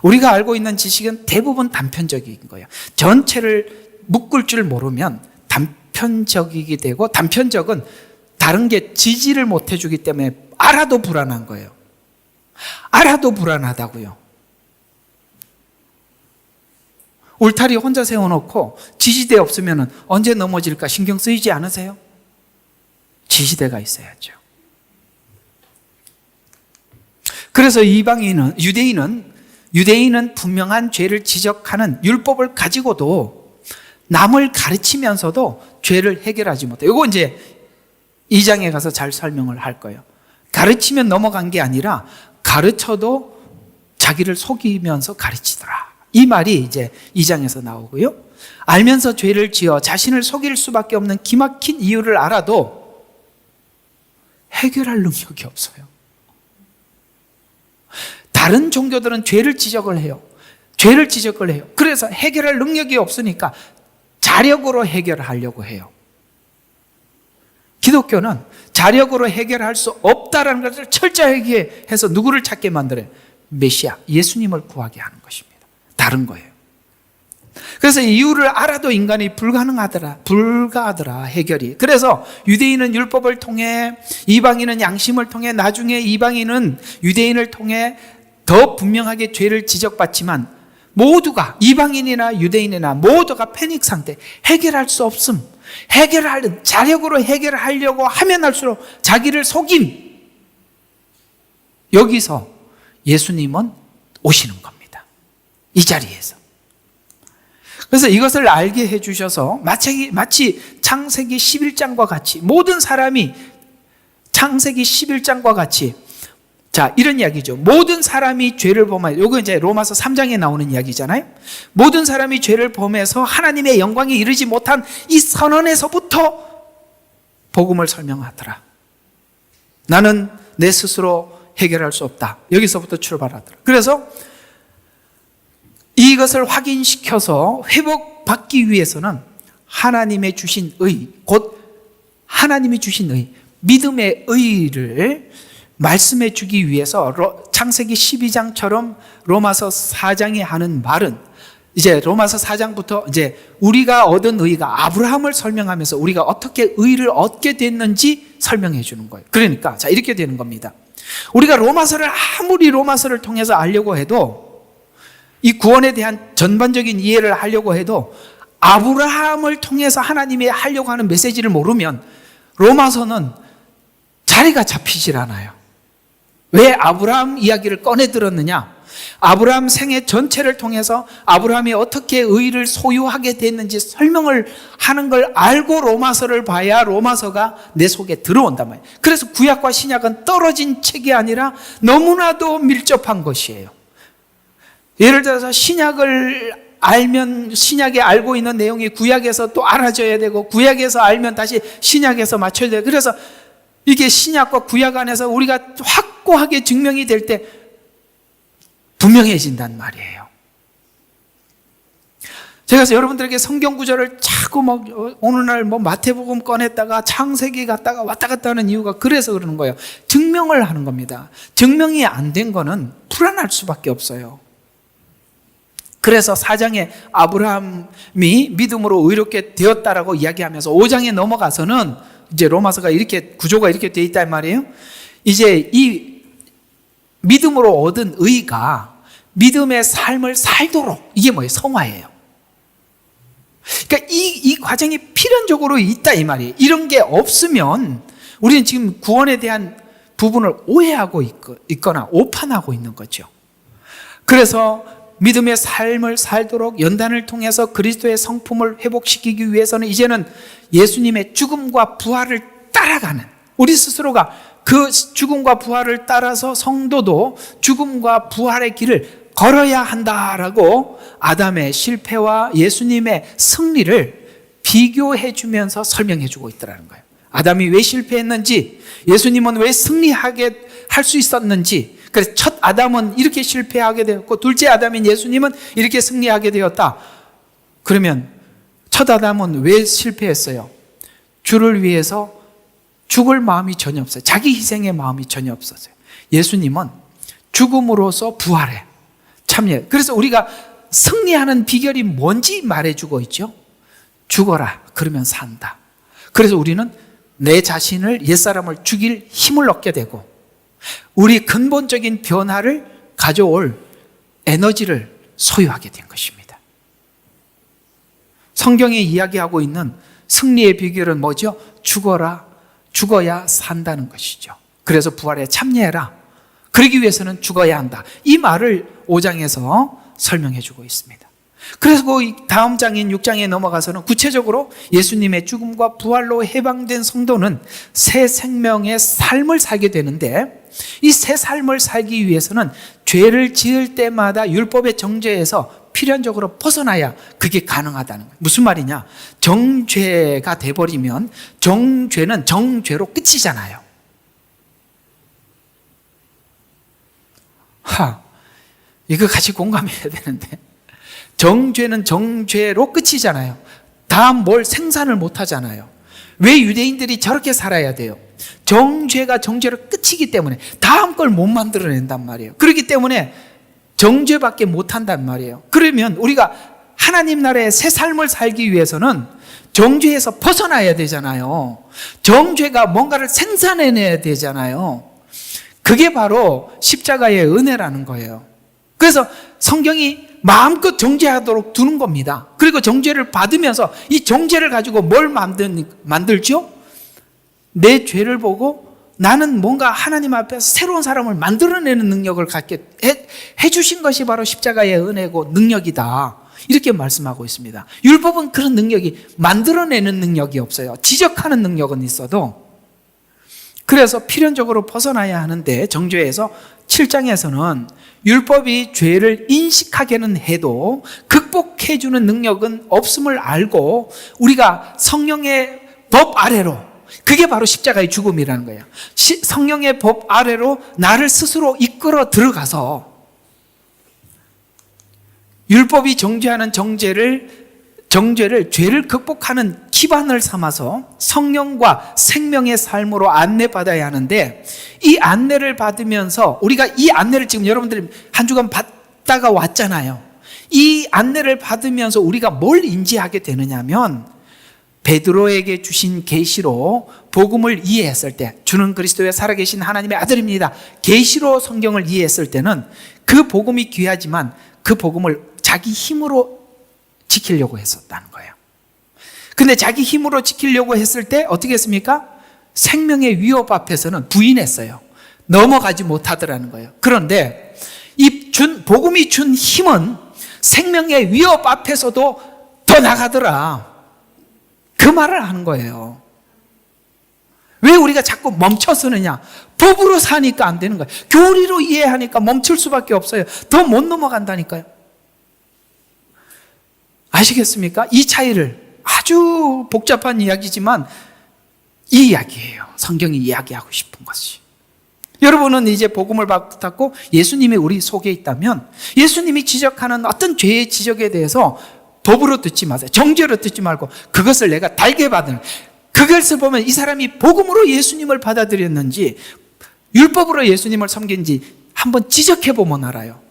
우리가 알고 있는 지식은 대부분 단편적인 거예요. 전체를 묶을 줄 모르면 단편적이게 되고, 단편적은 다른 게 지지를 못 해주기 때문에 알아도 불안한 거예요. 알아도 불안하다고요. 울타리 혼자 세워놓고 지지대 없으면 언제 넘어질까 신경 쓰이지 않으세요? 지지대가 있어야죠. 그래서 유대인은 분명한 죄를 지적하는 율법을 가지고도 남을 가르치면서도 죄를 해결하지 못해요. 이거 이제 2장에 가서 잘 설명을 할 거예요. 가르치면 넘어간 게 아니라 가르쳐도 자기를 속이면서 가르치더라. 이 말이 이제 2장에서 나오고요. 알면서 죄를 지어 자신을 속일 수밖에 없는 기막힌 이유를 알아도 해결할 능력이 없어요. 다른 종교들은 죄를 지적을 해요. 죄를 지적을 해요. 그래서 해결할 능력이 없으니까 자력으로 해결하려고 해요. 기독교는 자력으로 해결할 수 없다라는 것을 철저하게 해서 누구를 찾게 만들어요? 메시아, 예수님을 구하게 하는 것입니다. 다른 거예요. 그래서 이유를 알아도 인간이 불가하더라 해결이. 그래서 유대인은 율법을 통해, 이방인은 양심을 통해, 나중에 이방인은 유대인을 통해 더 분명하게 죄를 지적받지만 모두가, 이방인이나 유대인이나 모두가 패닉 상태, 해결할 수 없음, 자력으로 해결하려고 하면 할수록 자기를 속임. 여기서 예수님은 오시는 겁니다. 이 자리에서. 그래서 이것을 알게 해주셔서 마치 창세기 11장과 같이 모든 사람이 창세기 11장과 같이, 자, 이런 이야기죠. 모든 사람이 죄를 범하여, 이거 이제 로마서 3장에 나오는 이야기잖아요. 모든 사람이 죄를 범해서 하나님의 영광에 이르지 못한 이 선언에서부터 복음을 설명하더라. 나는 내 스스로 해결할 수 없다. 여기서부터 출발하더라. 그래서 이것을 확인시켜서 회복받기 위해서는 하나님의 주신 의, 곧 하나님이 주신 의, 믿음의 의를 말씀해 주기 위해서 창세기 12장처럼 로마서 4장에 하는 말은, 이제 로마서 4장부터 이제 우리가 얻은 의가 아브라함을 설명하면서 우리가 어떻게 의를 얻게 됐는지 설명해 주는 거예요. 그러니까 자, 이렇게 되는 겁니다. 우리가 로마서를 아무리 로마서를 통해서 알려고 해도, 이 구원에 대한 전반적인 이해를 하려고 해도 아브라함을 통해서 하나님이 하려고 하는 메시지를 모르면 로마서는 자리가 잡히질 않아요. 왜 아브라함 이야기를 꺼내 들었느냐? 아브라함 생애 전체를 통해서 아브라함이 어떻게 의를 소유하게 됐는지 설명을 하는 걸 알고 로마서를 봐야 로마서가 내 속에 들어온단 말이에요. 그래서 구약과 신약은 떨어진 책이 아니라 너무나도 밀접한 것이에요. 예를 들어서 신약을 알면 신약에 알고 있는 내용이 구약에서 또 알아져야 되고, 구약에서 알면 다시 신약에서 맞춰야 돼요. 그래서 이게 신약과 구약 안에서 우리가 확고하게 증명이 될 때 분명해진단 말이에요. 제가 그래서 여러분들에게 성경 구절을 자꾸 어느 날 마태복음 꺼냈다가 창세기 갔다가 왔다 갔다 하는 이유가 그래서 그러는 거예요. 증명을 하는 겁니다. 증명이 안 된 거는 불안할 수밖에 없어요. 그래서 4장에 아브라함이 믿음으로 의롭게 되었다라고 이야기하면서 5장에 넘어가서는 이제 로마서가 이렇게, 구조가 이렇게 돼 있단 말이에요. 이제 이 믿음으로 얻은 의가 믿음의 삶을 살도록, 이게 뭐예요? 성화예요. 그러니까 이 과정이 필연적으로 있다 이 말이에요. 이런 게 없으면 우리는 지금 구원에 대한 부분을 오해하고 있거나 오판하고 있는 거죠. 그래서 믿음의 삶을 살도록 연단을 통해서 그리스도의 성품을 회복시키기 위해서는 이제는 예수님의 죽음과 부활을 따라가는, 우리 스스로가 그 죽음과 부활을 따라서 성도도 죽음과 부활의 길을 걸어야 한다라고 아담의 실패와 예수님의 승리를 비교해 주면서 설명해 주고 있더라는 거예요. 아담이 왜 실패했는지, 예수님은 왜 승리하게 할 수 있었는지. 그래서 첫 아담은 이렇게 실패하게 되었고 둘째 아담인 예수님은 이렇게 승리하게 되었다. 그러면 첫 아담은 왜 실패했어요? 주를 위해서 죽을 마음이 전혀 없어요. 자기 희생의 마음이 전혀 없었어요. 예수님은 죽음으로써 부활해 참여. 그래서 우리가 승리하는 비결이 뭔지 말해주고 있죠. 죽어라, 그러면 산다. 그래서 우리는 내 자신을, 옛사람을 죽일 힘을 얻게 되고 우리 근본적인 변화를 가져올 에너지를 소유하게 된 것입니다. 성경이 이야기하고 있는 승리의 비결은 뭐죠? 죽어야 산다는 것이죠. 그래서 부활에 참여해라. 그러기 위해서는 죽어야 한다. 이 말을 5장에서 설명해 주고 있습니다. 그래서 그 다음 장인 6장에 넘어가서는 구체적으로 예수님의 죽음과 부활로 해방된 성도는 새 생명의 삶을 살게 되는데, 이 새 삶을 살기 위해서는 죄를 지을 때마다 율법의 정죄에서 필연적으로 벗어나야 그게 가능하다는 거예요. 무슨 말이냐? 정죄가 돼버리면 정죄는 정죄로 끝이잖아요. 이거 같이 공감해야 되는데, 정죄는 정죄로 끝이잖아요. 다음 뭘 생산을 못 하잖아요. 왜 유대인들이 저렇게 살아야 돼요? 정죄가 정죄로 끝이기 때문에 다음 걸 못 만들어낸단 말이에요. 그렇기 때문에 정죄밖에 못 한단 말이에요. 그러면 우리가 하나님 나라의 새 삶을 살기 위해서는 정죄에서 벗어나야 되잖아요. 정죄가 뭔가를 생산해내야 되잖아요. 그게 바로 십자가의 은혜라는 거예요. 그래서 성경이 마음껏 정죄하도록 두는 겁니다. 그리고 정죄를 받으면서 이 정죄를 가지고 뭘 만들죠? 내 죄를 보고 나는 뭔가 하나님 앞에서 새로운 사람을 만들어내는 능력을 갖게 해주신 것이 바로 십자가의 은혜고 능력이다. 이렇게 말씀하고 있습니다. 율법은 그런 능력이, 만들어내는 능력이 없어요. 지적하는 능력은 있어도. 그래서 필연적으로 벗어나야 하는데, 정죄에서 7장에서는 율법이 죄를 인식하게는 해도 극복해주는 능력은 없음을 알고 우리가 성령의 법 아래로, 그게 바로 십자가의 죽음이라는 거예요. 성령의 법 아래로 나를 스스로 이끌어 들어가서 율법이 정죄하는 정죄를 죄를 극복하는 기반을 삼아서 성령과 생명의 삶으로 안내받아야 하는데, 이 안내를 받으면서 우리가 이 안내를 지금 여러분들이 한 주간 받다가 왔잖아요. 이 안내를 받으면서 우리가 뭘 인지하게 되느냐면, 베드로에게 주신 계시로 복음을 이해했을 때, 주는 그리스도의 살아계신 하나님의 아들입니다, 계시로 성경을 이해했을 때는 그 복음이 귀하지만 그 복음을 자기 힘으로 지키려고 했었다는 거예요. 근데 자기 힘으로 지키려고 했을 때 어떻게 했습니까? 생명의 위협 앞에서는 부인했어요. 넘어가지 못하더라는 거예요. 그런데 복음이 준 힘은 생명의 위협 앞에서도 더 나가더라. 그 말을 하는 거예요. 왜 우리가 자꾸 멈춰서느냐? 법으로 사니까 안 되는 거예요. 교리로 이해하니까 멈출 수밖에 없어요. 더 못 넘어간다니까요. 아시겠습니까? 이 차이를, 아주 복잡한 이야기지만 이 이야기예요. 성경이 이야기하고 싶은 것이. 여러분은 이제 복음을 받았고 예수님이 우리 속에 있다면, 예수님이 지적하는 어떤 죄의 지적에 대해서 법으로 듣지 마세요. 정죄로 듣지 말고 그것을 내가 달게 받는, 그것을 보면 이 사람이 복음으로 예수님을 받아들였는지 율법으로 예수님을 섬긴지 한번 지적해 보면 알아요.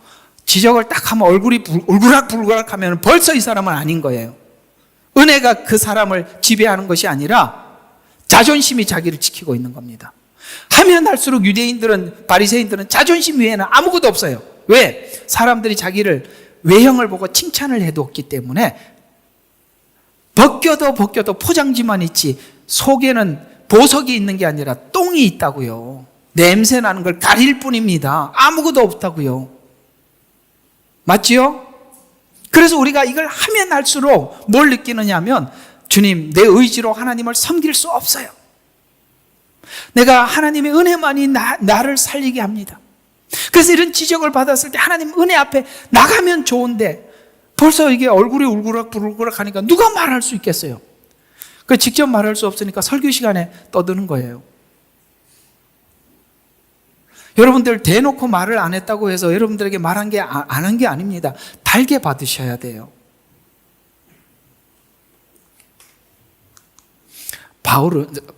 지적을 딱 하면 얼굴이 울그락불그락 하면 벌써 이 사람은 아닌 거예요. 은혜가 그 사람을 지배하는 것이 아니라 자존심이 자기를 지키고 있는 겁니다. 하면 할수록 유대인들은, 바리새인들은 자존심 외에는 아무것도 없어요. 왜? 사람들이 자기를, 외형을 보고 칭찬을 해뒀기 때문에 벗겨도 포장지만 있지 속에는 보석이 있는 게 아니라 똥이 있다고요. 냄새 나는 걸 가릴 뿐입니다. 아무것도 없다고요. 맞지요? 그래서 우리가 이걸 하면 할수록 뭘 느끼느냐 하면, 주님, 내 의지로 하나님을 섬길 수 없어요. 내가 하나님의 은혜만이 나를 살리게 합니다. 그래서 이런 지적을 받았을 때 하나님 은혜 앞에 나가면 좋은데 벌써 이게 얼굴이 울그락불그락 하니까 누가 말할 수 있겠어요? 그 직접 말할 수 없으니까 설교 시간에 떠드는 거예요. 여러분들 대놓고 말을 안 했다고 해서 여러분들에게 말한 게 안 한 게 아닙니다. 달게 받으셔야 돼요.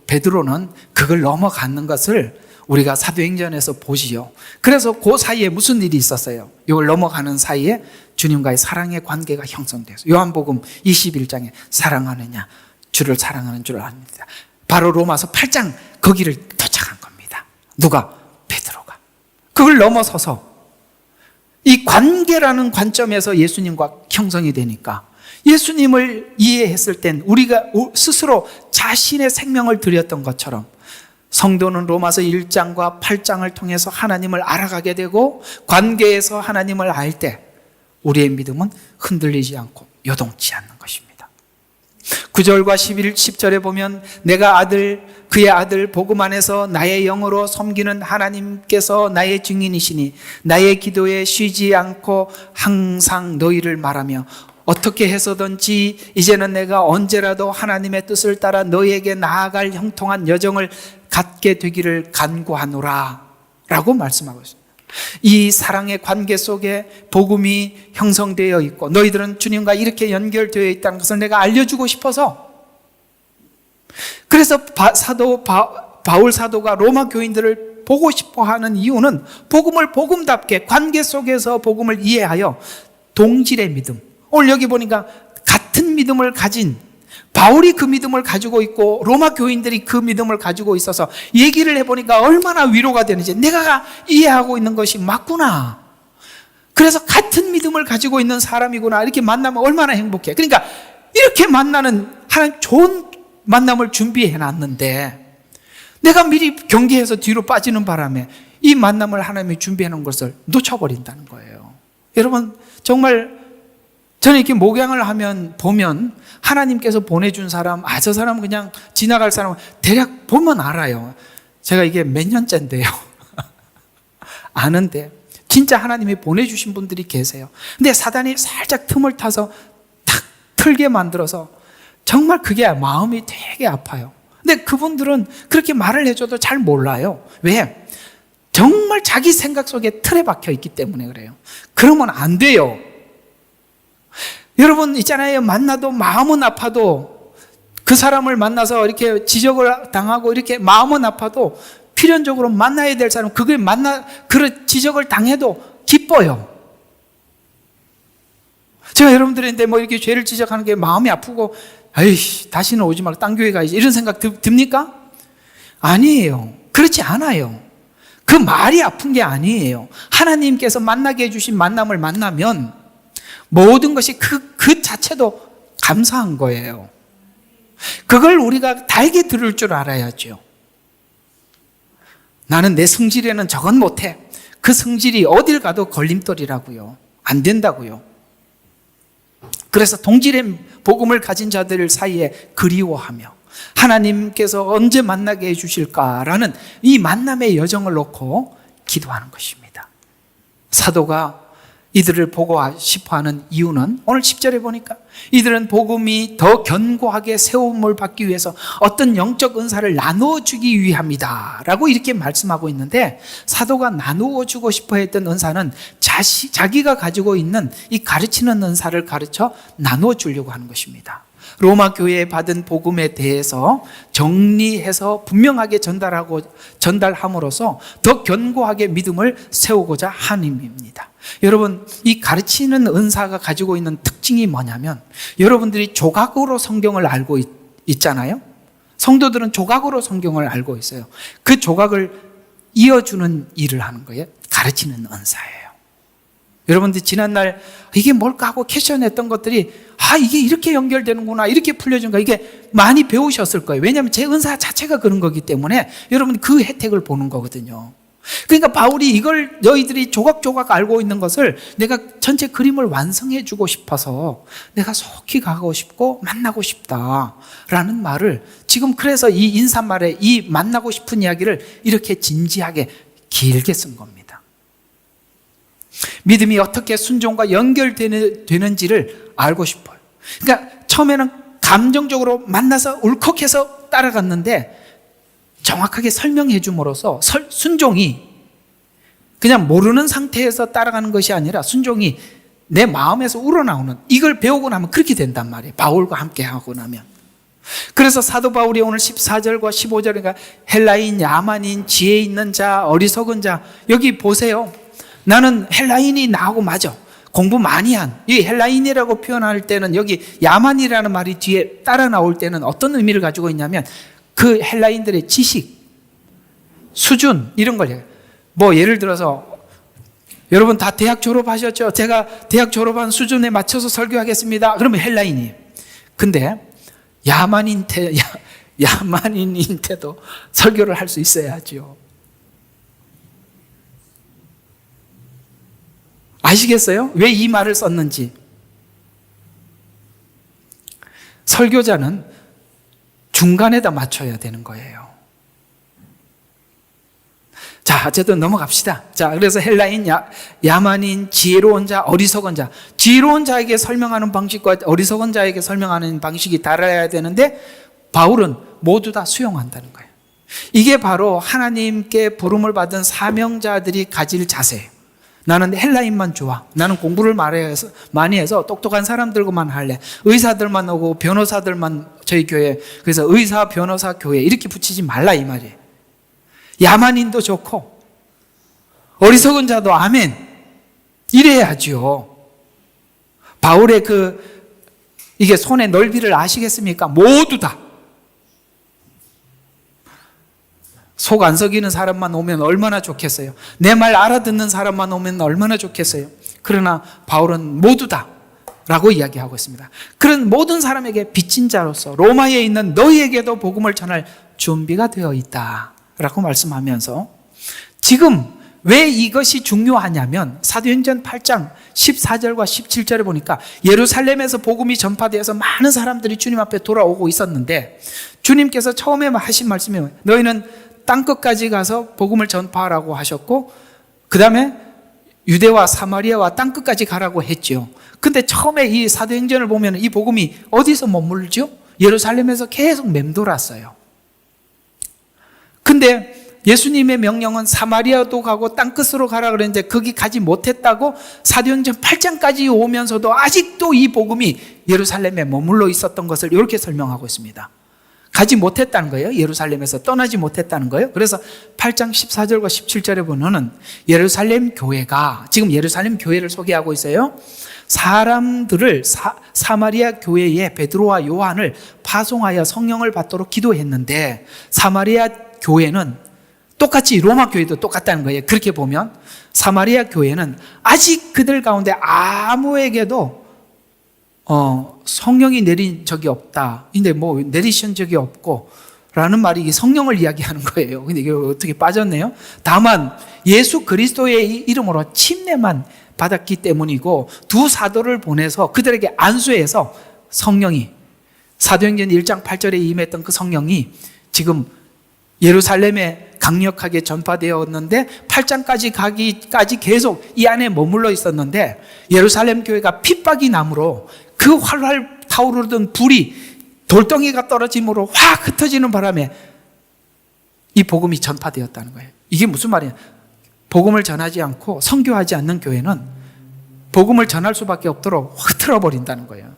베드로는 그걸 넘어가는 것을 우리가 사도행전에서 보지요. 그래서 그 사이에 무슨 일이 있었어요? 이걸 넘어가는 사이에 주님과의 사랑의 관계가 형성돼서, 요한복음 21장에 사랑하느냐, 주를 사랑하는 줄 압니다. 바로 로마서 8장 거기를 도착한 겁니다. 누가? 베드로가. 그걸 넘어서서 이 관계라는 관점에서 예수님과 형성이 되니까 예수님을 이해했을 땐 우리가 스스로 자신의 생명을 드렸던 것처럼 성도는 로마서 1장과 8장을 통해서 하나님을 알아가게 되고 관계에서 하나님을 알 때 우리의 믿음은 흔들리지 않고 요동치 않는 것입니다. 9절과 10절에 보면 내가 그의 아들 복음 안에서 나의 영으로 섬기는 하나님께서 나의 증인이시니 나의 기도에 쉬지 않고 항상 너희를 말하며 어떻게 해서든지 이제는 내가 언제라도 하나님의 뜻을 따라 너희에게 나아갈 형통한 여정을 갖게 되기를 간구하노라 라고 말씀하고 있습니다. 이 사랑의 관계 속에 복음이 형성되어 있고 너희들은 주님과 이렇게 연결되어 있다는 것을 내가 알려주고 싶어서, 그래서 바울 사도가 로마 교인들을 보고 싶어하는 이유는 복음을 복음답게 관계 속에서 복음을 이해하여 동질의 믿음, 오늘 여기 보니까 같은 믿음을 가진 바울이 그 믿음을 가지고 있고 로마 교인들이 그 믿음을 가지고 있어서 얘기를 해보니까 얼마나 위로가 되는지, 내가 이해하고 있는 것이 맞구나, 그래서 같은 믿음을 가지고 있는 사람이구나, 이렇게 만나면 얼마나 행복해. 그러니까 이렇게 만나는 하나님 좋은 만남을 준비해 놨는데 내가 미리 경계해서 뒤로 빠지는 바람에 이 만남을 하나님이 준비해 놓은 것을 놓쳐버린다는 거예요. 여러분, 정말 저는 이렇게 목양을 보면 하나님께서 보내준 사람, 저 사람은 그냥 지나갈 사람 대략 보면 알아요. 제가 이게 몇 년째인데요. 아는데 진짜 하나님이 보내주신 분들이 계세요. 근데 사단이 살짝 틈을 타서 탁 틀게 만들어서 정말 그게 마음이 되게 아파요. 근데 그분들은 그렇게 말을 해줘도 잘 몰라요. 왜? 정말 자기 생각 속에 틀에 박혀 있기 때문에 그래요. 그러면 안 돼요. 여러분 있잖아요. 만나도 마음은 아파도, 그 사람을 만나서 이렇게 지적을 당하고 이렇게 마음은 아파도 필연적으로 만나야 될 사람, 그런 지적을 당해도 기뻐요. 제가 여러분들인데 뭐 이렇게 죄를 지적하는 게 마음이 아프고 아이씨 다시는 오지 말고 딴 교회 가야지 이런 생각 듭니까? 아니에요. 그렇지 않아요. 그 말이 아픈 게 아니에요. 하나님께서 만나게 해주신 만남을 만나면 모든 것이 그 자체도 감사한 거예요. 그걸 우리가 달게 들을 줄 알아야죠. 나는 내 성질에는 저건 못해. 그 성질이 어딜 가도 걸림돌이라고요. 안 된다고요. 그래서 동질의 복음을 가진 자들 사이에 그리워하며 하나님께서 언제 만나게 해주실까라는 이 만남의 여정을 놓고 기도하는 것입니다. 사도가 이들을 보고 싶어하는 이유는 오늘 10절에 보니까 이들은 복음이 더 견고하게 세움을 받기 위해서 어떤 영적 은사를 나누어 주기 위함이다 라고 이렇게 말씀하고 있는데, 사도가 나누어 주고 싶어 했던 은사는 자기가 가지고 있는 이 가르치는 은사를 가르쳐 나누어 주려고 하는 것입니다. 로마 교회에 받은 복음에 대해서 정리해서 분명하게 전달함으로써 더 견고하게 믿음을 세우고자 하는 의미입니다. 여러분, 이 가르치는 은사가 가지고 있는 특징이 뭐냐면, 여러분들이 조각으로 성경을 알고 있잖아요. 성도들은 조각으로 성경을 알고 있어요. 그 조각을 이어주는 일을 하는 거예요. 가르치는 은사예요. 여러분들 지난날 이게 뭘까 하고 퀘션했던 것들이 이게 이렇게 연결되는구나, 이렇게 풀려진가, 이게 많이 배우셨을 거예요. 왜냐하면 제 은사 자체가 그런 거기 때문에 여러분 그 혜택을 보는 거거든요. 그러니까 바울이 이걸 너희들이 조각조각 알고 있는 것을 내가 전체 그림을 완성해 주고 싶어서 내가 속히 가고 싶고 만나고 싶다라는 말을 지금, 그래서 이 인사말에 이 만나고 싶은 이야기를 이렇게 진지하게 길게 쓴 겁니다. 믿음이 어떻게 순종과 연결되는지를 알고 싶어요. 그러니까 처음에는 감정적으로 만나서 울컥해서 따라갔는데 정확하게 설명해 줌으로써 순종이 그냥 모르는 상태에서 따라가는 것이 아니라 순종이 내 마음에서 우러나오는, 이걸 배우고 나면 그렇게 된단 말이에요. 바울과 함께 하고 나면. 그래서 사도 바울이 오늘 14절과 15절에 헬라인, 야만인, 지혜 있는 자, 어리석은 자, 여기 보세요. 나는 헬라인이 나하고 맞아. 공부 많이 한. 이 헬라인이라고 표현할 때는 여기 야만이라는 말이 뒤에 따라 나올 때는 어떤 의미를 가지고 있냐면 그 헬라인들의 지식, 수준 이런 걸 뭐 예를 들어서 여러분 다 대학 졸업하셨죠? 제가 대학 졸업한 수준에 맞춰서 설교하겠습니다. 그러면 헬라인이에요. 근데 야만인인데도 설교를 할 수 있어야죠. 아시겠어요? 왜 이 말을 썼는지. 설교자는 중간에다 맞춰야 되는 거예요. 자, 어쨌든 넘어갑시다. 자, 그래서 헬라인, 야만인, 지혜로운 자, 어리석은 자. 지혜로운 자에게 설명하는 방식과 어리석은 자에게 설명하는 방식이 달라야 되는데 바울은 모두 다 수용한다는 거예요. 이게 바로 하나님께 부름을 받은 사명자들이 가질 자세예요. 나는 헬라인만 좋아. 나는 공부를 많이 해서 똑똑한 사람들과만 할래. 의사들만 오고 변호사들만 저희 교회. 그래서 의사, 변호사, 교회 이렇게 붙이지 말라 이 말이에요. 야만인도 좋고 어리석은 자도 아멘 이래야죠. 바울의 이게 손의 넓이를 아시겠습니까? 모두 다 속 안 썩이는 사람만 오면 얼마나 좋겠어요. 내 말 알아듣는 사람만 오면 얼마나 좋겠어요. 그러나 바울은 모두 다 라고 이야기하고 있습니다. 그런 모든 사람에게 빚진 자로서 로마에 있는 너희에게도 복음을 전할 준비가 되어 있다 라고 말씀하면서 지금 왜 이것이 중요하냐면 사도행전 8장 14절과 17절에 보니까 예루살렘에서 복음이 전파되어서 많은 사람들이 주님 앞에 돌아오고 있었는데 주님께서 처음에 하신 말씀이 너희는 땅끝까지 가서 복음을 전파하라고 하셨고 그 다음에 유대와 사마리아와 땅끝까지 가라고 했죠. 근데 처음에 이 사도행전을 보면 이 복음이 어디서 머물죠? 예루살렘에서 계속 맴돌았어요. 근데 예수님의 명령은 사마리아도 가고 땅끝으로 가라 그랬는데 거기 가지 못했다고 사도행전 8장까지 오면서도 아직도 이 복음이 예루살렘에 머물러 있었던 것을 이렇게 설명하고 있습니다. 가지 못했다는 거예요. 예루살렘에서 떠나지 못했다는 거예요. 그래서 8장 14절과 17절에 보면은 예루살렘 교회가 지금 예루살렘 교회를 소개하고 있어요. 사람들을 사마리아 교회에 베드로와 요한을 파송하여 성령을 받도록 기도했는데 사마리아 교회는 똑같이 로마 교회도 똑같다는 거예요. 그렇게 보면 사마리아 교회는 아직 그들 가운데 아무에게도 성령이 내린 적이 없다. 근데 뭐 내리신 적이 없고 라는 말이 성령을 이야기하는 거예요. 근데 이게 어떻게 빠졌네요. 다만 예수 그리스도의 이름으로 침례만 받았기 때문이고 두 사도를 보내서 그들에게 안수해서 성령이 사도행전 1장 8절에 임했던 그 성령이 지금 예루살렘에 강력하게 전파되었는데 8장까지 가기까지 계속 이 안에 머물러 있었는데 예루살렘 교회가 핍박이 남으로 그 활활 타오르던 불이 돌덩이가 떨어짐으로 확 흩어지는 바람에 이 복음이 전파되었다는 거예요. 이게 무슨 말이냐? 복음을 전하지 않고 선교하지 않는 교회는 복음을 전할 수밖에 없도록 확 틀어버린다는 거예요.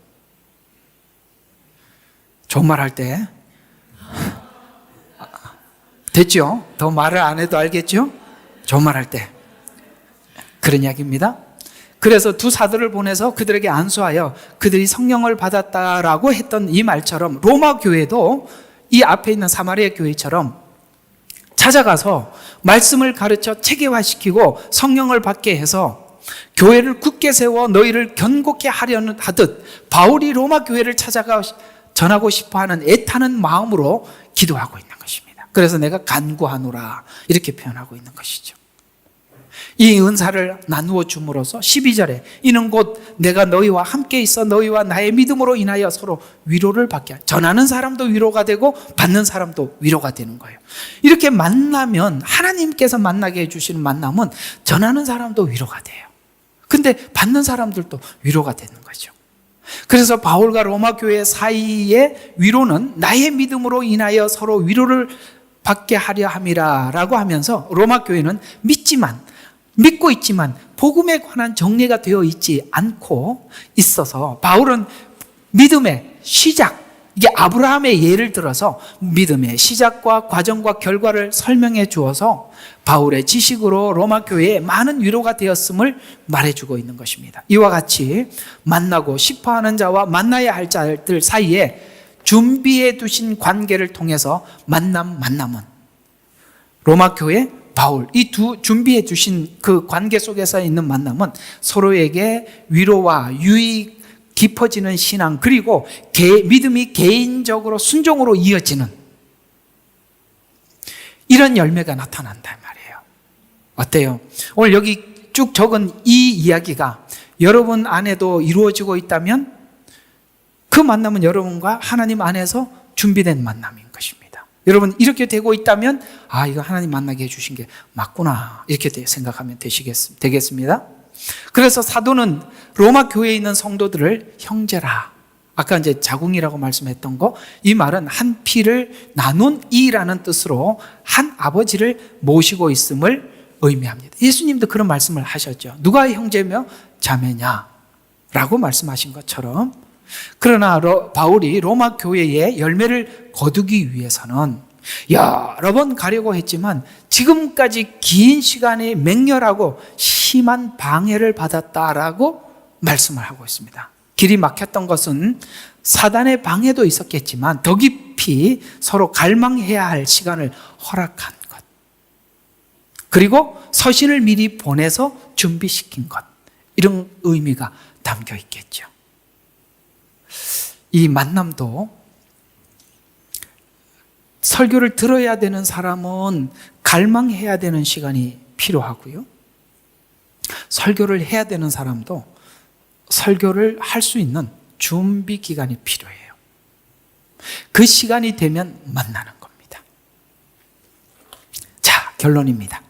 좋은 말 할 때 됐죠? 더 말을 안 해도 알겠죠? 좋은 말 할 때 그런 이야기입니다. 그래서 두 사도를 보내서 그들에게 안수하여 그들이 성령을 받았다라고 했던 이 말처럼 로마 교회도 이 앞에 있는 사마리아 교회처럼 찾아가서 말씀을 가르쳐 체계화시키고 성령을 받게 해서 교회를 굳게 세워 너희를 견고케 하려는 하듯 바울이 로마 교회를 찾아가 전하고 싶어하는 애타는 마음으로 기도하고 있는 것입니다. 그래서 내가 간구하노라 이렇게 표현하고 있는 것이죠. 이 은사를 나누어 줌으로써 12절에 이는 곧 내가 너희와 함께 있어 너희와 나의 믿음으로 인하여 서로 위로를 받게 전하는 사람도 위로가 되고 받는 사람도 위로가 되는 거예요. 이렇게 만나면 하나님께서 만나게 해주시는 만남은 전하는 사람도 위로가 돼요. 근데 받는 사람들도 위로가 되는 거죠. 그래서 바울과 로마 교회 사이의 위로는 나의 믿음으로 인하여 서로 위로를 받게 하려 함이라 라고 하면서 로마 교회는 믿고 있지만 복음에 관한 정리가 되어 있지 않고 있어서 바울은 믿음의 시작, 이게 아브라함의 예를 들어서 믿음의 시작과 과정과 결과를 설명해 주어서 바울의 지식으로 로마 교회에 많은 위로가 되었음을 말해주고 있는 것입니다. 이와 같이 만나고 싶어하는 자와 만나야 할 자들 사이에 준비해 두신 관계를 통해서 만남은 로마 교회 바울, 이 두 준비해 주신 그 관계 속에서 있는 만남은 서로에게 위로와 유익 깊어지는 신앙, 그리고 믿음이 개인적으로 순종으로 이어지는 이런 열매가 나타난단 말이에요. 어때요? 오늘 여기 쭉 적은 이 이야기가 여러분 안에도 이루어지고 있다면 그 만남은 여러분과 하나님 안에서 준비된 만남인 것입니다. 여러분 이렇게 되고 있다면 이거 하나님 만나게 해주신 게 맞구나, 이렇게 생각하면 되겠습니다. 그래서 사도는 로마 교회에 있는 성도들을 형제라, 아까 이제 자궁이라고 말씀했던 거, 이 말은 한 피를 나눈 이라는 뜻으로 한 아버지를 모시고 있음을 의미합니다. 예수님도 그런 말씀을 하셨죠. 누가 형제며 자매냐 라고 말씀하신 것처럼. 그러나 바울이 로마 교회의 열매를 거두기 위해서는 여러 번 가려고 했지만 지금까지 긴 시간에 맹렬하고 심한 방해를 받았다라고 말씀을 하고 있습니다. 길이 막혔던 것은 사단의 방해도 있었겠지만 더 깊이 서로 갈망해야 할 시간을 허락한 것, 그리고 서신을 미리 보내서 준비시킨 것, 이런 의미가 담겨 있겠죠. 이 만남도 설교를 들어야 되는 사람은 갈망해야 되는 시간이 필요하고요, 설교를 해야 되는 사람도 설교를 할 수 있는 준비 기간이 필요해요. 그 시간이 되면 만나는 겁니다. 자, 결론입니다.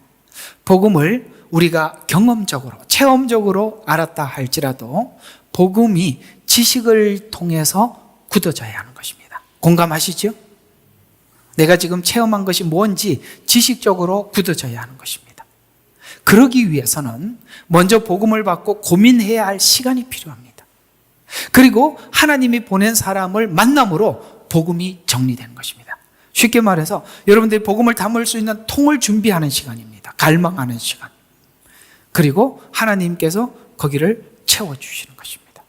복음을 우리가 경험적으로, 체험적으로 알았다 할지라도 복음이 지식을 통해서 굳어져야 하는 것입니다. 공감하시죠? 내가 지금 체험한 것이 뭔지 지식적으로 굳어져야 하는 것입니다. 그러기 위해서는 먼저 복음을 받고 고민해야 할 시간이 필요합니다. 그리고 하나님이 보낸 사람을 만남으로 복음이 정리되는 것입니다. 쉽게 말해서 여러분들이 복음을 담을 수 있는 통을 준비하는 시간입니다. 갈망하는 시간. 그리고 하나님께서 거기를 채워주시는 것입니다.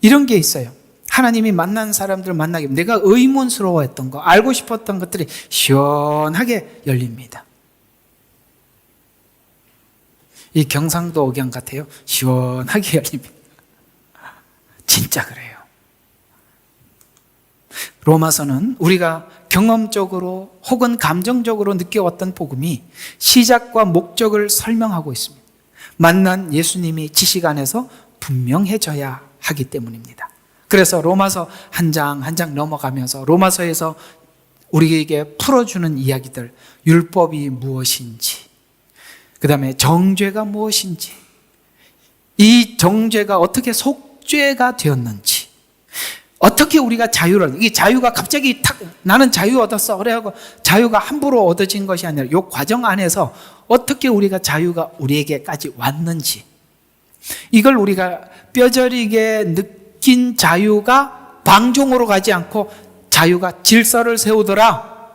이런 게 있어요. 하나님이 만난 사람들을 만나게, 내가 의문스러워했던 거, 알고 싶었던 것들이 시원하게 열립니다. 이 경상도 억양 같아요. 시원하게 열립니다. 진짜 그래요. 로마서는 우리가 경험적으로 혹은 감정적으로 느껴왔던 복음이 시작과 목적을 설명하고 있습니다. 만난 예수님이 지식 안에서 분명해져야 하기 때문입니다. 그래서 로마서 한 장 한 장 넘어가면서 로마서에서 우리에게 풀어주는 이야기들, 율법이 무엇인지, 그 다음에 정죄가 무엇인지, 이 정죄가 어떻게 속죄가 되었는지, 어떻게 우리가 자유를, 이 자유가 갑자기 탁 나는 자유 얻었어 그래하고 자유가 함부로 얻어진 것이 아니라 이 과정 안에서 어떻게 우리가 자유가 우리에게까지 왔는지, 이걸 우리가 뼈저리게 느낀 자유가 방종으로 가지 않고 자유가 질서를 세우더라.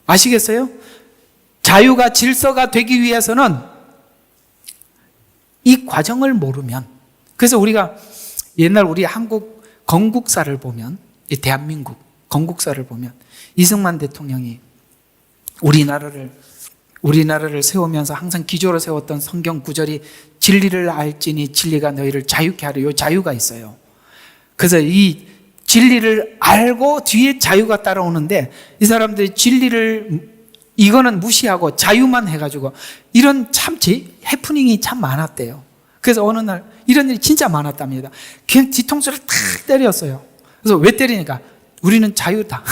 아시겠어요? 자유가 질서가 되기 위해서는 이 과정을 모르면, 그래서 우리가 옛날 우리 한국 건국사를 보면, 이 대한민국 건국사를 보면 이승만 대통령이 우리나라를 세우면서 항상 기조로 세웠던 성경 구절이 진리를 알지니 진리가 너희를 자유케 하려, 이 자유가 있어요. 그래서 이 진리를 알고 뒤에 자유가 따라오는데 이 사람들이 진리를 이거는 무시하고 자유만 해가지고 이런 참 해프닝이 참 많았대요. 그래서 어느 날 이런 일이 진짜 많았답니다. 그냥 뒤통수를 탁 때렸어요. 그래서 왜 때리니까 우리는 자유다.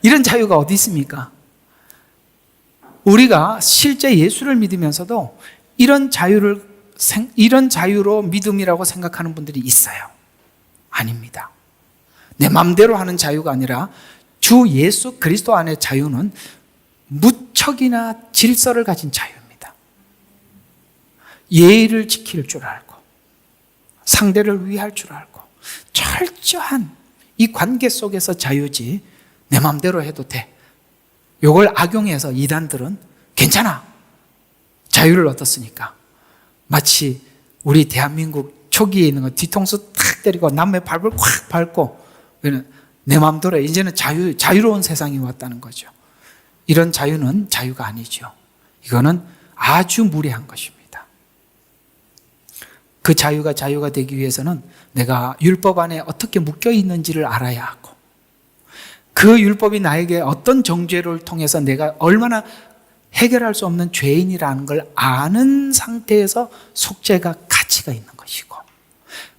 이런 자유가 어디 있습니까? 우리가 실제 예수를 믿으면서도 이런 자유로 믿음이라고 생각하는 분들이 있어요. 아닙니다. 내 마음대로 하는 자유가 아니라 주 예수 그리스도 안의 자유는 무척이나 질서를 가진 자유입니다. 예의를 지킬 줄 알고 상대를 위할 줄 알고 철저한 이 관계 속에서 자유지, 내 마음대로 해도 돼. 이걸 악용해서 이단들은 괜찮아, 자유를 얻었으니까, 마치 우리 대한민국 초기에 있는 거 뒤통수 탁 때리고 남의 밟을 콱 밟고 내 마음대로 이제는 자유로운 세상이 왔다는 거죠. 이런 자유는 자유가 아니죠. 이거는 아주 무례한 것입니다. 그 자유가 되기 위해서는 내가 율법 안에 어떻게 묶여 있는지를 알아야 하고, 그 율법이 나에게 어떤 정죄를 통해서 내가 얼마나 해결할 수 없는 죄인이라는 걸 아는 상태에서 속죄가 가치가 있는 것이고,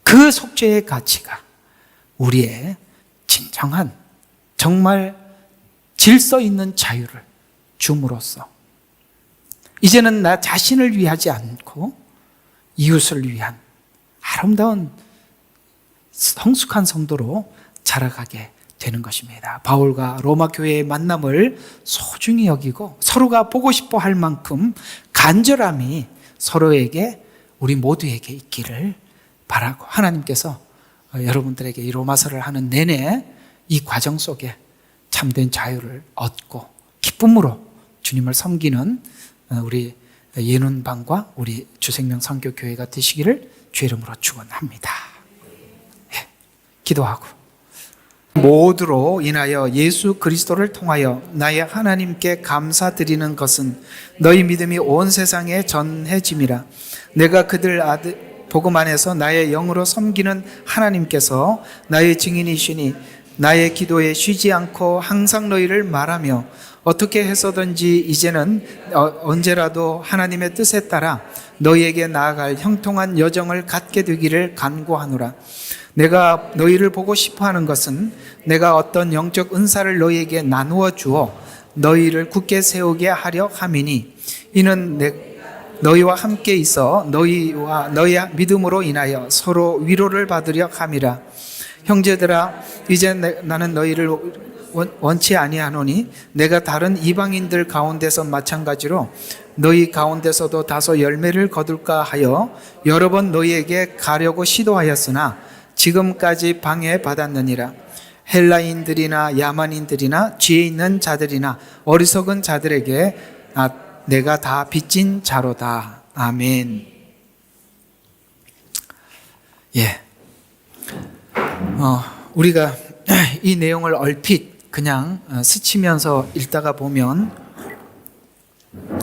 그 속죄의 가치가 우리의 진정한 정말 질서 있는 자유를 줌으로써 이제는 나 자신을 위하지 않고 이웃을 위한 아름다운 성숙한 성도로 자라가게 되는 것입니다. 바울과 로마 교회의 만남을 소중히 여기고 서로가 보고 싶어 할 만큼 간절함이 서로에게, 우리 모두에게 있기를 바라고, 하나님께서 여러분들에게 이 로마서를 하는 내내 이 과정 속에 참된 자유를 얻고 기쁨으로 주님을 섬기는 우리 예눈방과 우리 주생명 선교교회가 되시기를 주 이름으로 축원합니다. 기도하고, 모두로 인하여 예수 그리스도를 통하여 나의 하나님께 감사드리는 것은 너희 믿음이 온 세상에 전해짐이라. 내가 그들 복음 안에서 나의 영으로 섬기는 하나님께서 나의 증인이시니 나의 기도에 쉬지 않고 항상 너희를 말하며 어떻게 해서든지 이제는 언제라도 하나님의 뜻에 따라 너희에게 나아갈 형통한 여정을 갖게 되기를 간구하노라. 내가 너희를 보고 싶어하는 것은 내가 어떤 영적 은사를 너희에게 나누어 주어 너희를 굳게 세우게 하려 함이니, 이는 너희와 함께 있어 너희와 너희의 믿음으로 인하여 서로 위로를 받으려 함이라. 형제들아, 이제 나는 너희를 원치 아니하노니 내가 다른 이방인들 가운데서 마찬가지로 너희 가운데서도 다소 열매를 거둘까 하여 여러 번 너희에게 가려고 시도하였으나 지금까지 방해받았느니라. 헬라인들이나 야만인들이나 지혜 있는 자들이나 어리석은 자들에게 내가 다 빚진 자로다. 아멘. 우리가 이 내용을 얼핏 그냥 스치면서 읽다가 보면,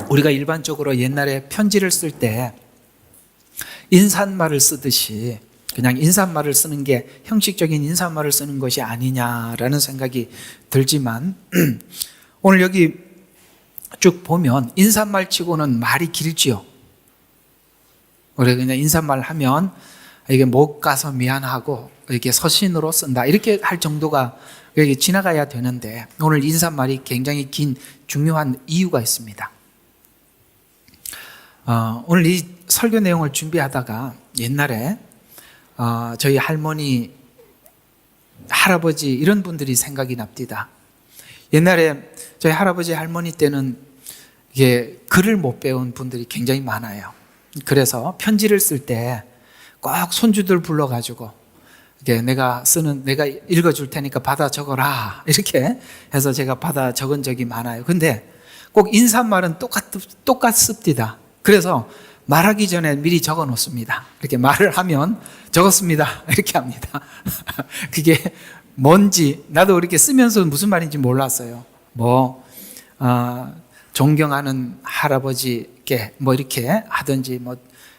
우리가 일반적으로 옛날에 편지를 쓸 때 인사말을 쓰듯이 그냥 인사말을 쓰는 게 형식적인 인사말을 쓰는 것이 아니냐라는 생각이 들지만, 오늘 여기 쭉 보면 인사말 치고는 말이 길지요. 우리가 그냥 인사말 하면 이게 못 가서 미안하고 이렇게 서신으로 쓴다 이렇게 할 정도가 여기 지나가야 되는데, 오늘 인사말이 굉장히 긴 중요한 이유가 있습니다. 오늘 이 설교 내용을 준비하다가 옛날에 저희 할머니, 할아버지 이런 분들이 생각이 납니다. 옛날에 저희 할아버지 할머니 때는 이게 글을 못 배운 분들이 굉장히 많아요. 그래서 편지를 쓸 때 꼭 손주들 불러가지고 내가 읽어줄 테니까 받아 적어라 이렇게 해서 제가 받아 적은 적이 많아요. 근데 꼭 인사말은 똑같습니다. 그래서 말하기 전에 미리 적어 놓습니다. 이렇게 말을 하면 적었습니다 이렇게 합니다. 그게 뭔지 나도 이렇게 쓰면서 무슨 말인지 몰랐어요. 존경하는 할아버지께 이렇게 하든지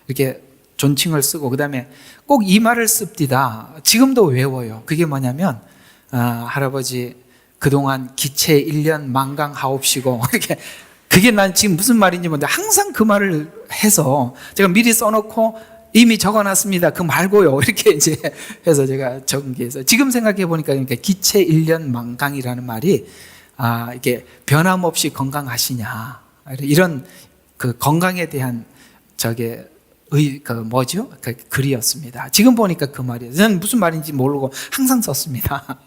이렇게 존칭을 쓰고, 그 다음에 꼭 이 말을 씁니다. 지금도 외워요. 그게 뭐냐면 할아버지 그동안 기체 1년 만강하옵시고 이렇게, 그게 난 지금 무슨 말인지 모르는데 항상 그 말을 해서 제가 미리 써놓고 이미 적어놨습니다. 그 말고요 이렇게 이제 해서 제가 적은 게 있어요. 지금 생각해 보니까 기체 1년 만강이라는 말이 이게 변함없이 건강하시냐 이런 그 건강에 대한 그 글이었습니다. 지금 보니까 그 말이에요. 저는 무슨 말인지 모르고 항상 썼습니다.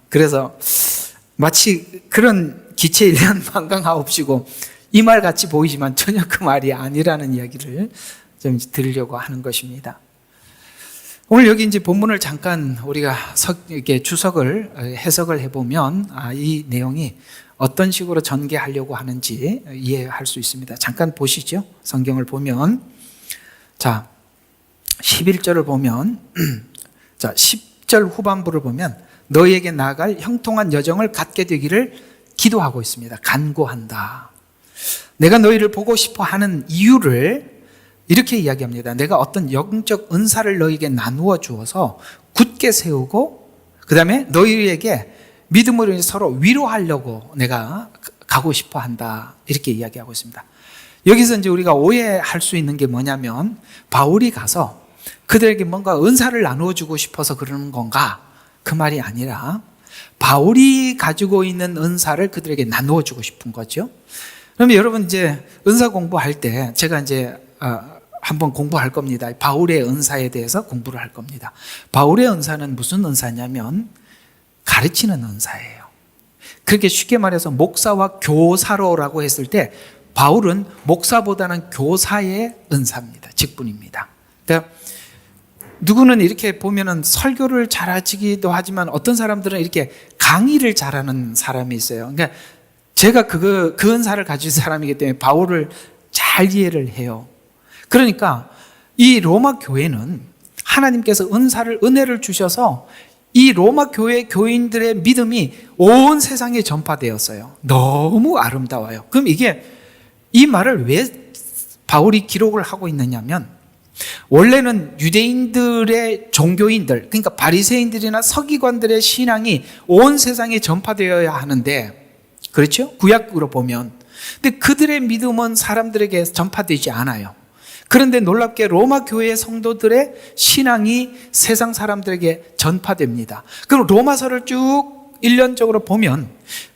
그래서 마치 그런 기체 1년 만강하옵시고 이 말 같이 보이지만 전혀 그 말이 아니라는 이야기를 좀 드리려고 하는 것입니다. 오늘 여기 이제 본문을 잠깐 우리가 이렇게 주석을 해석을 해보면 이 내용이 어떤 식으로 전개하려고 하는지 이해할 수 있습니다. 잠깐 보시죠. 성경을 보면, 자 11절을 보면, 자 10절 후반부를 보면 너희에게 나아갈 형통한 여정을 갖게 되기를 기도하고 있습니다. 간구한다. 내가 너희를 보고 싶어 하는 이유를 이렇게 이야기합니다. 내가 어떤 영적 은사를 너희에게 나누어 주어서 굳게 세우고 그 다음에 너희에게 믿음으로 서로 위로하려고 내가 가고 싶어 한다. 이렇게 이야기하고 있습니다. 여기서 이제 우리가 오해할 수 있는 게 뭐냐면 바울이 가서 그들에게 뭔가 은사를 나누어 주고 싶어서 그러는 건가? 그 말이 아니라 바울이 가지고 있는 은사를 그들에게 나누어 주고 싶은 거죠. 그러면 여러분 이제 은사 공부할 때 제가 이제 한번 공부할 겁니다. 바울의 은사에 대해서 공부를 할 겁니다. 바울의 은사는 무슨 은사냐면 가르치는 은사예요. 그렇게 쉽게 말해서 목사와 교사로라고 했을 때 바울은 목사보다는 교사의 은사입니다. 직분입니다. 그러니까 누구는 이렇게 보면은 설교를 잘하기도 하지만 어떤 사람들은 이렇게 강의를 잘하는 사람이 있어요. 그러니까 제가 그 은사를 가진 사람이기 때문에 바울을 잘 이해를 해요. 그러니까 이 로마 교회는 하나님께서 은혜를 주셔서 이 로마 교회 교인들의 믿음이 온 세상에 전파되었어요. 너무 아름다워요. 그럼 이 말을 왜 바울이 기록을 하고 있느냐면 원래는 유대인들의 종교인들, 그러니까 바리새인들이나 서기관들의 신앙이 온 세상에 전파되어야 하는데, 그렇죠? 구약으로 보면. 근데 그들의 믿음은 사람들에게 전파되지 않아요. 그런데 놀랍게 로마 교회 성도들의 신앙이 세상 사람들에게 전파됩니다. 그럼 로마서를 쭉 일련적으로 보면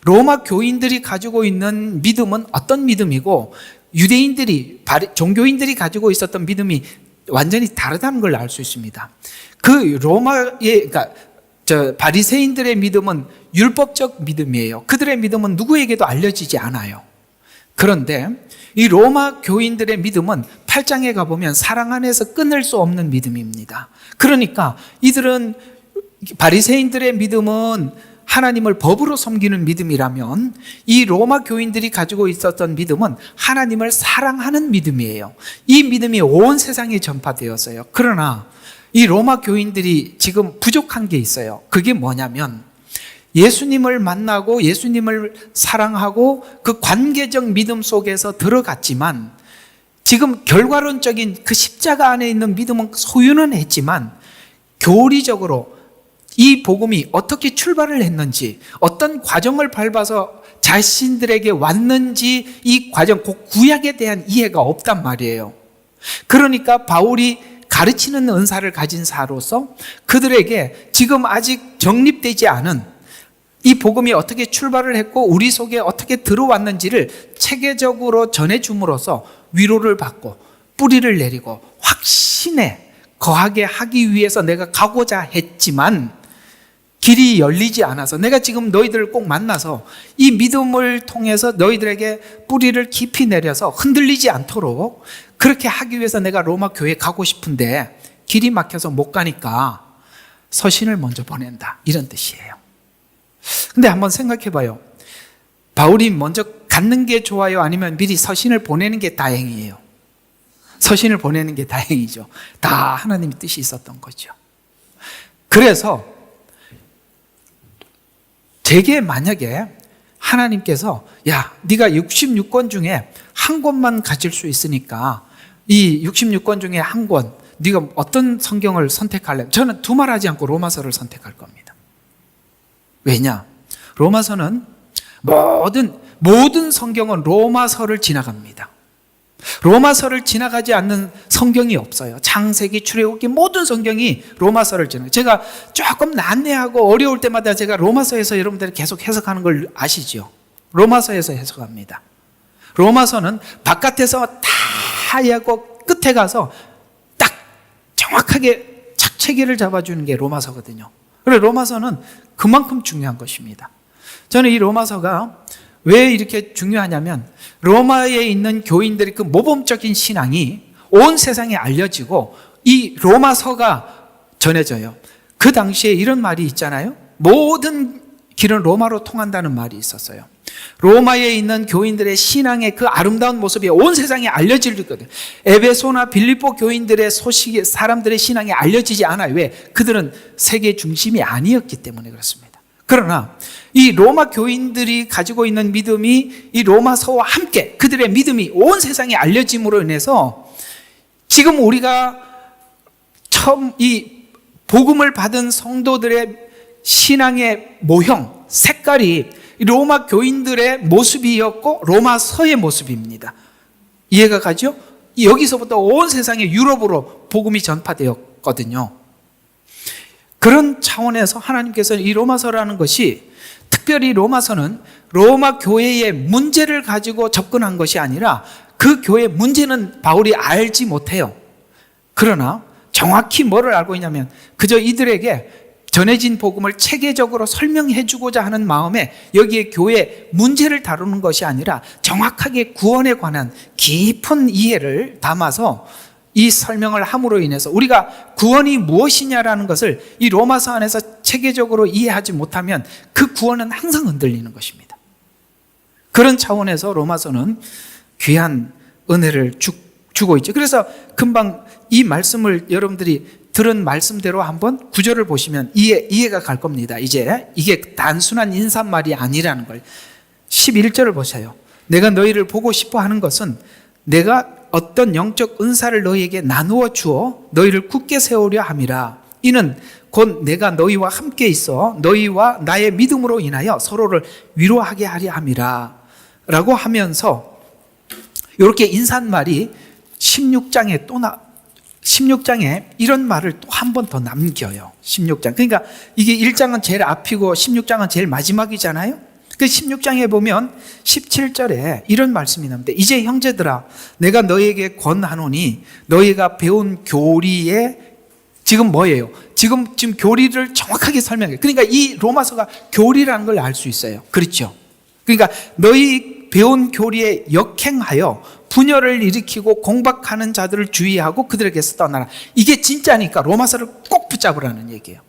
로마 교인들이 가지고 있는 믿음은 어떤 믿음이고 유대인들이, 종교인들이 가지고 있었던 믿음이 완전히 다르다는 걸 알 수 있습니다. 그 그러니까 바리새인들의 믿음은 율법적 믿음이에요. 그들의 믿음은 누구에게도 알려지지 않아요. 그런데 이 로마 교인들의 믿음은 8장에 가보면 사랑 안에서 끊을 수 없는 믿음입니다. 그러니까 이들은 바리새인들의 믿음은 하나님을 법으로 섬기는 믿음이라면 이 로마 교인들이 가지고 있었던 믿음은 하나님을 사랑하는 믿음이에요. 이 믿음이 온 세상에 전파되었어요. 그러나 이 로마 교인들이 지금 부족한 게 있어요. 그게 뭐냐면 예수님을 만나고 예수님을 사랑하고 그 관계적 믿음 속에서 들어갔지만 지금 결과론적인 그 십자가 안에 있는 믿음은 소유는 했지만 교리적으로 이 복음이 어떻게 출발을 했는지, 어떤 과정을 밟아서 자신들에게 왔는지 이 과정, 그 구약에 대한 이해가 없단 말이에요. 그러니까 바울이 가르치는 은사를 가진 자로서 그들에게 지금 아직 정립되지 않은 이 복음이 어떻게 출발을 했고 우리 속에 어떻게 들어왔는지를 체계적으로 전해줌으로써 위로를 받고 뿌리를 내리고 확신에 거하게 하기 위해서 내가 가고자 했지만 길이 열리지 않아서 내가 지금 너희들을 꼭 만나서 이 믿음을 통해서 너희들에게 뿌리를 깊이 내려서 흔들리지 않도록 그렇게 하기 위해서 내가 로마 교회에 가고 싶은데 길이 막혀서 못 가니까 서신을 먼저 보낸다, 이런 뜻이에요. 근데 한번 생각해 봐요. 바울이 먼저 갖는 게 좋아요? 아니면 미리 서신을 보내는 게 다행이에요? 서신을 보내는 게 다행이죠. 다 하나님의 뜻이 있었던 거죠. 그래서 제게 만약에 하나님께서 야, 네가 66권 중에 한 권만 가질 수 있으니까 이 66권 중에 한 권, 네가 어떤 성경을 선택할래? 저는 두말하지 않고 로마서를 선택할 겁니다. 왜냐? 로마서는 모든 성경은 로마서를 지나갑니다. 로마서를 지나가지 않는 성경이 없어요. 창세기, 출애굽기 모든 성경이 로마서를 지나가요. 제가 조금 난해하고 어려울 때마다 제가 로마서에서 여러분들이 계속 해석하는 걸 아시죠? 로마서에서 해석합니다. 로마서는 바깥에서 다 하고 끝에 가서 딱 정확하게 착체기를 잡아주는 게 로마서거든요. 그래서 로마서는 그만큼 중요한 것입니다. 저는 이 로마서가 왜 이렇게 중요하냐면 로마에 있는 교인들의 그 모범적인 신앙이 온 세상에 알려지고 이 로마서가 전해져요. 그 당시에 이런 말이 있잖아요. 모든 길은 로마로 통한다는 말이 있었어요. 로마에 있는 교인들의 신앙의 그 아름다운 모습이 온 세상에 알려질 거든. 에베소나 빌립보 교인들의 소식이 사람들의 신앙에 알려지지 않아요. 왜? 그들은 세계 중심이 아니었기 때문에 그렇습니다. 그러나 이 로마 교인들이 가지고 있는 믿음이 이 로마서와 함께 그들의 믿음이 온 세상에 알려짐으로 인해서 지금 우리가 처음 이 복음을 받은 성도들의 신앙의 모형, 색깔이 로마 교인들의 모습이었고 로마서의 모습입니다. 이해가 가죠? 여기서부터 온 세상의 유럽으로 복음이 전파되었거든요. 그런 차원에서 하나님께서는 이 로마서라는 것이, 특별히 로마서는 로마 교회의 문제를 가지고 접근한 것이 아니라 그 교회의 문제는 바울이 알지 못해요. 그러나 정확히 뭐를 알고 있냐면 그저 이들에게 전해진 복음을 체계적으로 설명해 주고자 하는 마음에 여기에 교회 문제를 다루는 것이 아니라 정확하게 구원에 관한 깊은 이해를 담아서 이 설명을 함으로 인해서 우리가 구원이 무엇이냐라는 것을 이 로마서 안에서 체계적으로 이해하지 못하면 그 구원은 항상 흔들리는 것입니다. 그런 차원에서 로마서는 귀한 은혜를 주고 있죠. 그래서 금방 이 말씀을 여러분들이 들은 말씀대로 한번 구절을 보시면 이해가 갈 겁니다. 이제 이게 단순한 인사말이 아니라는 걸. 11절을 보세요. 내가 너희를 보고 싶어 하는 것은 내가 어떤 영적 은사를 너희에게 나누어 주어 너희를 굳게 세우려 함이라. 이는 곧 내가 너희와 함께 있어 너희와 나의 믿음으로 인하여 서로를 위로하게 하려 함이라 라고 하면서 이렇게 인사말이 16장에 이런 말을 또 한 번 더 남겨요. 16장. 그러니까 이게 1장은 제일 앞이고 16장은 제일 마지막이잖아요. 그 16장에 보면 17절에 이런 말씀이 나옵니다. 이제 형제들아, 내가 너희에게 권하노니 너희가 배운 교리에 지금 뭐예요? 지금 교리를 정확하게 설명해요. 그러니까 이 로마서가 교리라는 걸 알 수 있어요. 그렇죠? 그러니까 너희 배운 교리에 역행하여 분열을 일으키고 공박하는 자들을 주의하고 그들에게서 떠나라. 이게 진짜니까 로마서를 꼭 붙잡으라는 얘기예요.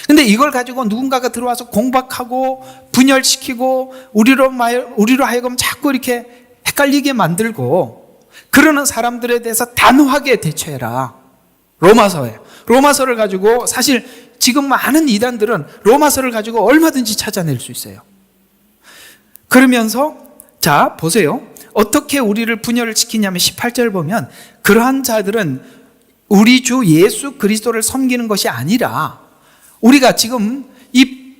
근데 이걸 가지고 누군가가 들어와서 공박하고 분열시키고 우리로 하여금 자꾸 이렇게 헷갈리게 만들고 그러는 사람들에 대해서 단호하게 대처해라. 로마서를 가지고 사실 지금 많은 이단들은 로마서를 가지고 얼마든지 찾아낼 수 있어요. 그러면서 자 보세요. 어떻게 우리를 분열을 시키냐면 18절 보면 그러한 자들은 우리 주 예수 그리스도를 섬기는 것이 아니라 우리가 지금 이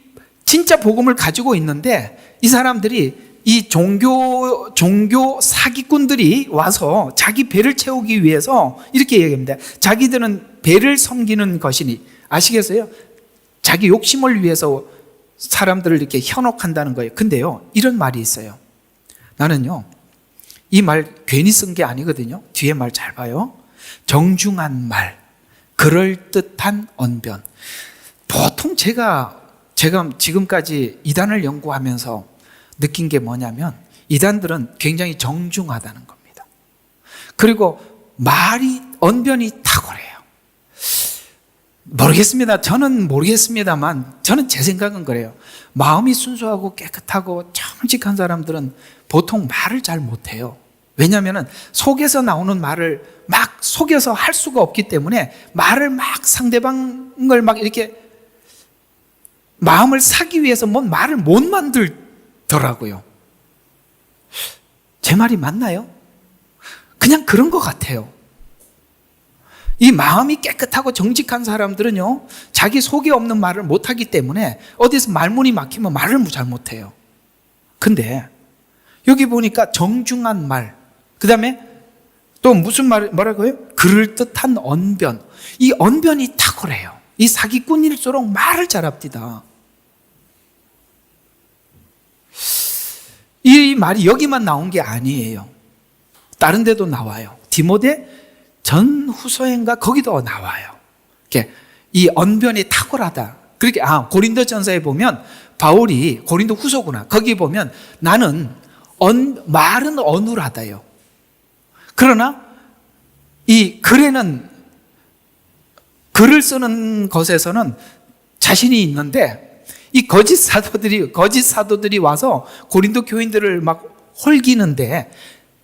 진짜 복음을 가지고 있는데 이 사람들이 이 종교 사기꾼들이 와서 자기 배를 채우기 위해서 이렇게 얘기합니다. 자기들은 배를 섬기는 것이니 아시겠어요? 자기 욕심을 위해서 사람들을 이렇게 현혹한다는 거예요. 근데요, 이런 말이 있어요. 나는요, 이 말 괜히 쓴 게 아니거든요. 뒤에 말 잘 봐요. 정중한 말, 그럴듯한 언변. 보통 제가 지금까지 이단을 연구하면서 느낀 게 뭐냐면 이단들은 굉장히 정중하다는 겁니다. 그리고 언변이 탁월해요. 저는 모르겠습니다만 저는 제 생각은 그래요. 마음이 순수하고 깨끗하고 정직한 사람들은 보통 말을 잘 못해요. 왜냐하면 속에서 나오는 말을 막 속여서 할 수가 없기 때문에 말을 막 상대방을 막 이렇게 마음을 사기 위해서 말을 못 만들더라고요. 제 말이 맞나요? 그냥 그런 것 같아요. 이 마음이 깨끗하고 정직한 사람들은요, 자기 속에 없는 말을 못하기 때문에 어디서 말문이 막히면 말을 잘 못해요. 근데 여기 보니까 정중한 말, 그 다음에 또 무슨 뭐라고요? 그럴듯한 언변. 이 언변이 탁월해요. 이 사기꾼일수록 말을 잘합니다. 이 말이 여기만 나온 게 아니에요. 다른 데도 나와요. 디모데 전후서인가 거기도 나와요. 이렇게 이 언변이 탁월하다. 그렇게 고린도전서에 보면 바울이 고린도 후서구나. 거기 보면 나는 말은 어눌하다요. 그러나 이 글을 쓰는 것에서는 자신이 있는데 이 거짓 사도들이 와서 고린도 교인들을 막 홀기는데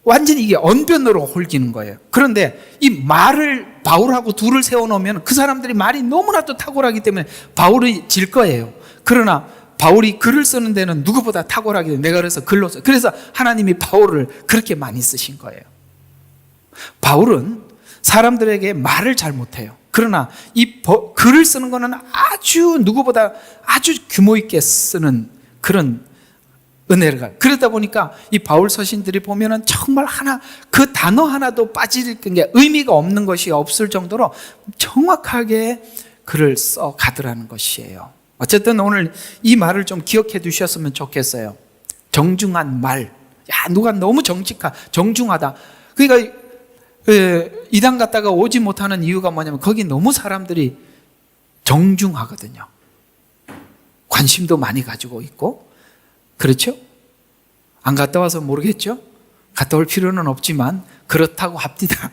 완전히 이게 언변으로 홀기는 거예요. 그런데 이 말을 바울하고 둘을 세워놓으면 그 사람들이 말이 너무나도 탁월하기 때문에 바울이 질 거예요. 그러나 바울이 글을 쓰는 데는 누구보다 탁월하기 때문에 내가 그래서 글로 써. 그래서 하나님이 바울을 그렇게 많이 쓰신 거예요. 바울은 사람들에게 말을 잘 못해요. 그러나 이 글을 쓰는 거는 아주 누구보다 아주 규모 있게 쓰는 그런 은혜가. 그러다 보니까 이 바울 서신들이 보면은 정말 그 단어 하나도 빠질 게 의미가 없는 것이 없을 정도로 정확하게 글을 써 가더라는 것이에요. 어쨌든 오늘 이 말을 좀 기억해 두셨으면 좋겠어요. 정중한 말. 야, 누가 너무 정중하다. 그러니까 이단 갔다가 오지 못하는 이유가 뭐냐면 거기 너무 사람들이 정중하거든요. 관심도 많이 가지고 있고. 그렇죠? 안 갔다 와서 모르겠죠? 갔다 올 필요는 없지만 그렇다고 합디다.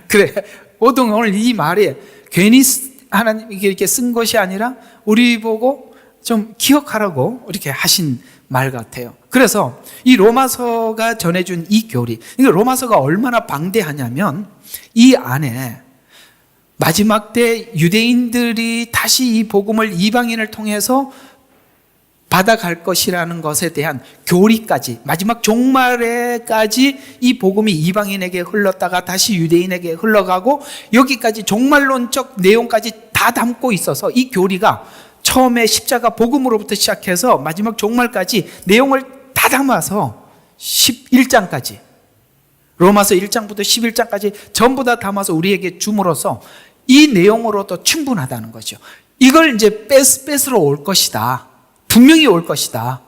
그래, 오늘 이 말에 괜히 하나님이 이렇게 쓴 것이 아니라 우리 보고 좀 기억하라고 이렇게 하신 말 같아요. 그래서 이 로마서가 전해준 이 교리, 이거 로마서가 얼마나 방대하냐면 이 안에 마지막 때 유대인들이 다시 이 복음을 이방인을 통해서 받아갈 것이라는 것에 대한 교리까지, 마지막 종말에까지 이 복음이 이방인에게 흘렀다가 다시 유대인에게 흘러가고 여기까지 종말론적 내용까지 다 담고 있어서 이 교리가 처음에 십자가 복음으로부터 시작해서 마지막 종말까지 내용을 다 담아서 11장까지, 로마서 1장부터 11장까지 전부 다 담아서 우리에게 줌으로써 이 내용으로도 충분하다는 거죠. 이걸 이제 뺏으러 올 것이다. 분명히 올 것이다.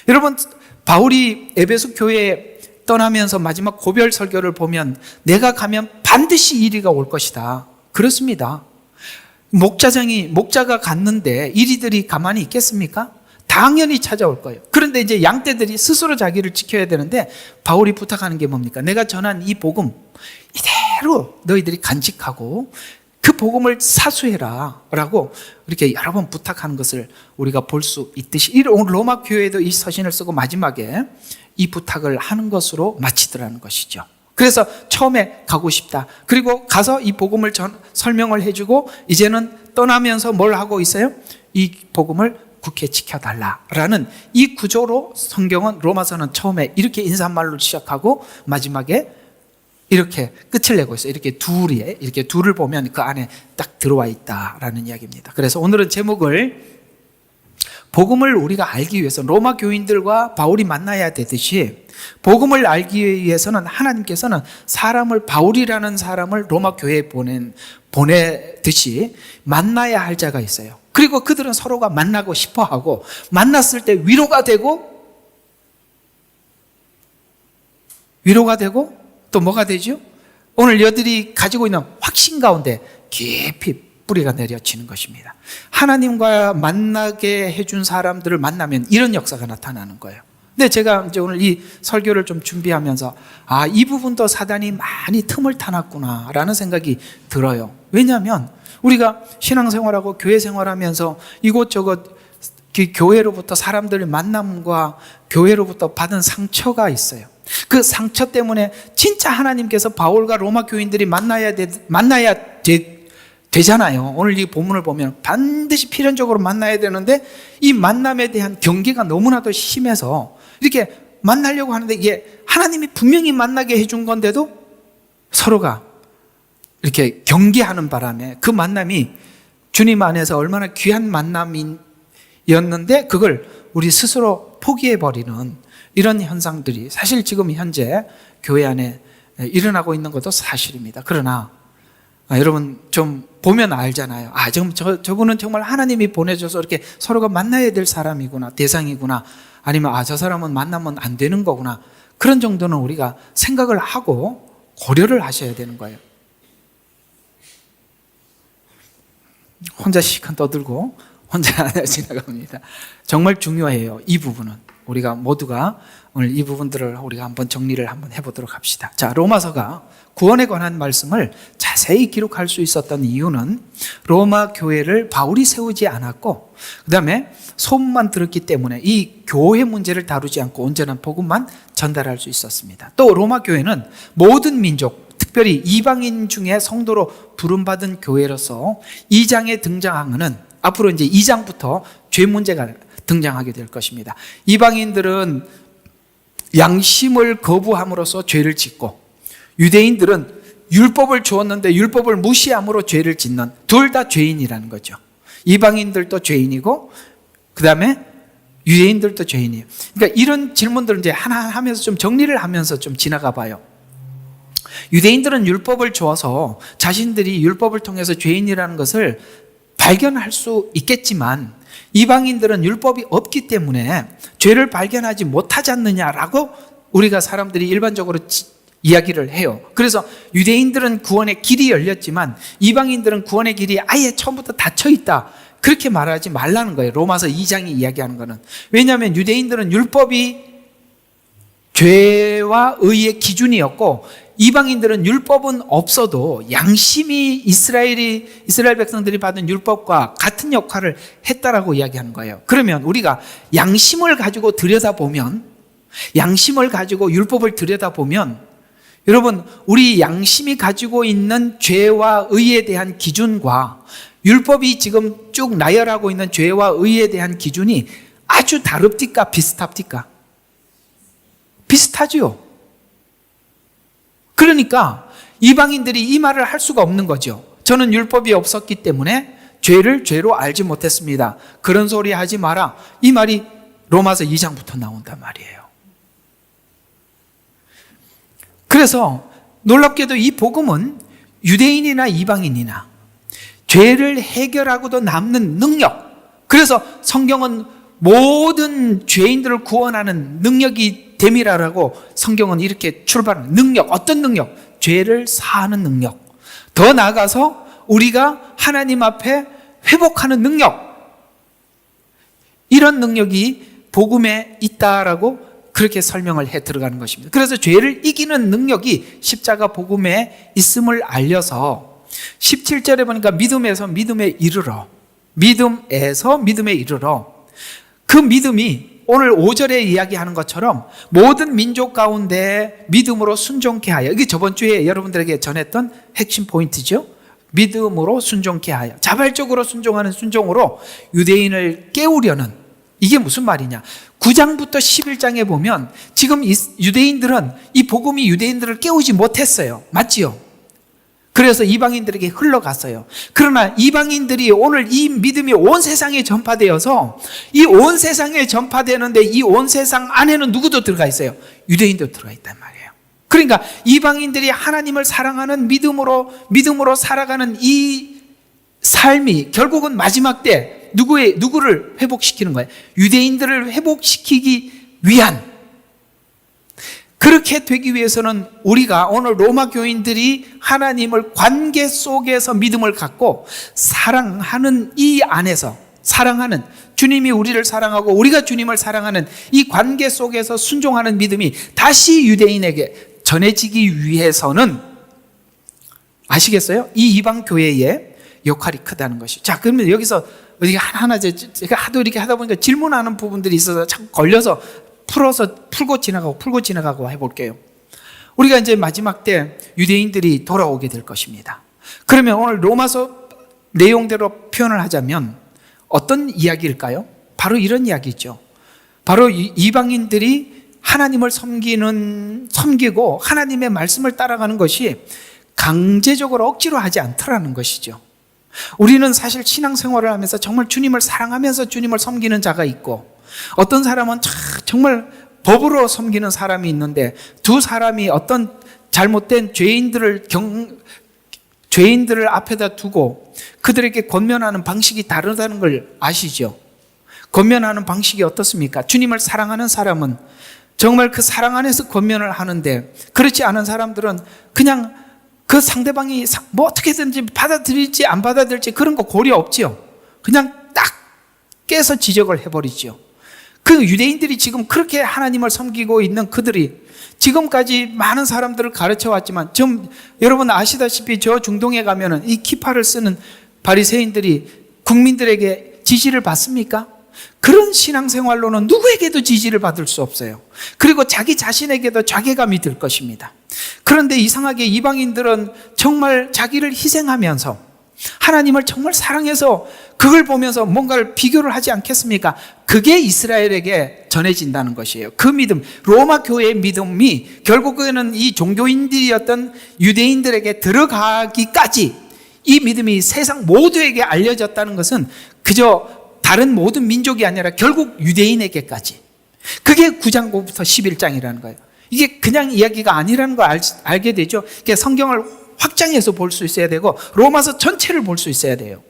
여러분, 바울이 에베소 교회에 떠나면서 마지막 고별 설교를 보면 내가 가면 반드시 이리가 올 것이다. 그렇습니다. 목자가 갔는데 이리들이 가만히 있겠습니까? 당연히 찾아올 거예요. 그런데 이제 양떼들이 스스로 자기를 지켜야 되는데 바울이 부탁하는 게 뭡니까? 내가 전한 이 복음 이대로 너희들이 간직하고 그 복음을 사수해라 라고 이렇게 여러 번 부탁하는 것을 우리가 볼 수 있듯이 오늘 로마 교회도 이 서신을 쓰고 마지막에 이 부탁을 하는 것으로 마치더라는 것이죠. 그래서 처음에 가고 싶다. 그리고 가서 이 복음을 설명을 해주고 이제는 떠나면서 뭘 하고 있어요? 이 복음을 굳게 지켜달라라는 이 구조로 성경은 로마서는 처음에 이렇게 인사말로 시작하고 마지막에 이렇게 끝을 내고 있어요. 이렇게 둘을 보면 그 안에 딱 들어와 있다라는 이야기입니다. 그래서 오늘은 제목을 복음을 우리가 알기 위해서 로마 교인들과 바울이 만나야 되듯이 복음을 알기 위해서는 하나님께서는 바울이라는 사람을 로마 교회에 보내듯이 만나야 할 자가 있어요. 그리고 그들은 서로가 만나고 싶어 하고 만났을 때 위로가 되고 또 뭐가 되죠? 오늘 여들이 가지고 있는 확신 가운데 깊이 뿌리가 내려지는 것입니다. 하나님과 만나게 해준 사람들을 만나면 이런 역사가 나타나는 거예요. 근데 제가 이제 오늘 이 설교를 좀 준비하면서 이 부분도 사단이 많이 틈을 타놨구나 라는 생각이 들어요. 왜냐하면 우리가 신앙생활하고 교회생활하면서 이곳저곳 교회로부터 사람들의 만남과 교회로부터 받은 상처가 있어요. 그 상처 때문에 진짜 하나님께서 바울과 로마 교인들이 만나야 되잖아요. 오늘 이 본문을 보면 반드시 필연적으로 만나야 되는데 이 만남에 대한 경계가 너무나도 심해서 이렇게 만나려고 하는데 이게 하나님이 분명히 만나게 해준 건데도 서로가 이렇게 경계하는 바람에 그 만남이 주님 안에서 얼마나 귀한 만남이었는데 그걸 우리 스스로 포기해버리는 이런 현상들이 사실 지금 현재 교회 안에 일어나고 있는 것도 사실입니다. 그러나 여러분 좀 보면 알잖아요. 저분은 정말 하나님이 보내줘서 이렇게 서로가 만나야 될 사람이구나, 대상이구나, 아니면 저 사람은 만나면 안 되는 거구나. 그런 정도는 우리가 생각을 하고 고려를 하셔야 되는 거예요. 혼자 시간 떠들고 혼자 지나갑니다. 정말 중요해요. 이 부분은 우리가 모두가 오늘 이 부분들을 우리가 한번 정리를 한번 해보도록 합시다. 자, 로마서가 구원에 관한 말씀을 자세히 기록할 수 있었던 이유는 로마 교회를 바울이 세우지 않았고 그 다음에 소문만 들었기 때문에 이 교회 문제를 다루지 않고 온전한 복음만 전달할 수 있었습니다. 또 로마 교회는 모든 민족, 특별히 이방인 중에 성도로 부름받은 교회로서 2장에 등장하는 앞으로 이제 2장부터 죄 문제가 등장하게 될 것입니다. 이방인들은 양심을 거부함으로써 죄를 짓고 유대인들은 율법을 주었는데 율법을 무시함으로 죄를 짓는 둘 다 죄인이라는 거죠. 이방인들도 죄인이고 그 다음에 유대인들도 죄인이에요. 그러니까 이런 질문들을 이제 하나 하면서 좀 정리를 하면서 좀 지나가 봐요. 유대인들은 율법을 주어서 자신들이 율법을 통해서 죄인이라는 것을 발견할 수 있겠지만 이방인들은 율법이 없기 때문에 죄를 발견하지 못하지 않느냐라고 우리가 사람들이 일반적으로 이야기를 해요. 그래서 유대인들은 구원의 길이 열렸지만 이방인들은 구원의 길이 아예 처음부터 닫혀 있다. 그렇게 말하지 말라는 거예요. 로마서 2장이 이야기하는 거는. 왜냐하면 유대인들은 율법이 죄와 의의 기준이었고 이방인들은 율법은 없어도 양심이 이스라엘 백성들이 받은 율법과 같은 역할을 했다라고 이야기하는 거예요. 그러면 우리가 양심을 가지고 들여다보면 양심을 가지고 율법을 들여다보면 여러분 우리 양심이 가지고 있는 죄와 의에 대한 기준과 율법이 지금 쭉 나열하고 있는 죄와 의에 대한 기준이 아주 다릅니까? 비슷합니까? 비슷하죠. 그러니까 이방인들이 이 말을 할 수가 없는 거죠. 저는 율법이 없었기 때문에 죄를 죄로 알지 못했습니다. 그런 소리 하지 마라. 이 말이 로마서 2장부터 나온단 말이에요. 그래서 놀랍게도 이 복음은 유대인이나 이방인이나 죄를 해결하고도 남는 능력. 그래서 성경은 모든 죄인들을 구원하는 능력이 됨이라고 성경은 이렇게 출발하는 능력. 어떤 능력? 죄를 사하는 능력. 더 나아가서 우리가 하나님 앞에 회복하는 능력. 이런 능력이 복음에 있다라고 그렇게 설명을 해 들어가는 것입니다. 그래서 죄를 이기는 능력이 십자가 복음에 있음을 알려서 17절에 보니까 믿음에서 믿음에 이르러, 믿음에서 믿음에 이르러, 그 믿음이 오늘 5절에 이야기하는 것처럼 모든 민족 가운데 믿음으로 순종케 하여, 이게 저번 주에 여러분들에게 전했던 핵심 포인트죠. 믿음으로 순종케 하여, 자발적으로 순종하는 순종으로 유대인을 깨우려는, 이게 무슨 말이냐. 9장부터 11장에 보면 지금 유대인들은 이 복음이 유대인들을 깨우지 못했어요. 맞지요? 그래서 이방인들에게 흘러갔어요. 그러나 이방인들이 오늘 이 믿음이 온 세상에 전파되어서 이 온 세상에 전파되는데 이 온 세상 안에는 누구도 들어가 있어요? 유대인도 들어가 있단 말이에요. 그러니까 이방인들이 하나님을 사랑하는 믿음으로 살아가는 이 삶이 결국은 마지막 때 누구를 회복시키는 거예요? 유대인들을 회복시키기 위한, 그렇게 되기 위해서는 우리가 오늘 로마 교인들이 하나님을 관계 속에서 믿음을 갖고 사랑하는 이 안에서, 사랑하는 주님이 우리를 사랑하고 우리가 주님을 사랑하는 이 관계 속에서 순종하는 믿음이 다시 유대인에게 전해지기 위해서는, 아시겠어요? 이 이방 교회의 역할이 크다는 것이죠. 자, 그러면 여기서 우리가 하나하나 제가 하도 이렇게 하다 보니까 질문하는 부분들이 있어서 자꾸 걸려서 풀고 지나가고 해볼게요. 우리가 이제 마지막 때 유대인들이 돌아오게 될 것입니다. 그러면 오늘 로마서 내용대로 표현을 하자면 어떤 이야기일까요? 바로 이런 이야기죠. 바로 이방인들이 하나님을 섬기고 하나님의 말씀을 따라가는 것이 강제적으로 억지로 하지 않더라는 것이죠. 우리는 사실 신앙생활을 하면서 정말 주님을 사랑하면서 주님을 섬기는 자가 있고, 어떤 사람은 정말 법으로 섬기는 사람이 있는데, 두 사람이 어떤 잘못된 죄인들을 앞에다 두고 그들에게 권면하는 방식이 다르다는 걸 아시죠? 권면하는 방식이 어떻습니까? 주님을 사랑하는 사람은 정말 그 사랑 안에서 권면을 하는데, 그렇지 않은 사람들은 그냥 그 상대방이 뭐 어떻게든지 받아들일지 안 받아들일지 그런 거 고려 없지요. 그냥 딱 깨서 지적을 해버리죠. 그 유대인들이 지금 그렇게 하나님을 섬기고 있는 그들이 지금까지 많은 사람들을 가르쳐 왔지만 좀 여러분 아시다시피 저 중동에 가면은 이 키파를 쓰는 바리새인들이 국민들에게 지지를 받습니까? 그런 신앙생활로는 누구에게도 지지를 받을 수 없어요. 그리고 자기 자신에게도 자괴감이 들 것입니다. 그런데 이상하게 이방인들은 정말 자기를 희생하면서 하나님을 정말 사랑해서 그걸 보면서 뭔가를 비교를 하지 않겠습니까? 그게 이스라엘에게 전해진다는 것이에요. 그 믿음, 로마 교회의 믿음이 결국에는 이 종교인들이었던 유대인들에게 들어가기까지 이 믿음이 세상 모두에게 알려졌다는 것은 그저 다른 모든 민족이 아니라 결국 유대인에게까지. 그게 9장부터 11장이라는 거예요. 이게 그냥 이야기가 아니라는 걸 알게 되죠. 그러니까 성경을 확장해서 볼 수 있어야 되고 로마서 전체를 볼 수 있어야 돼요.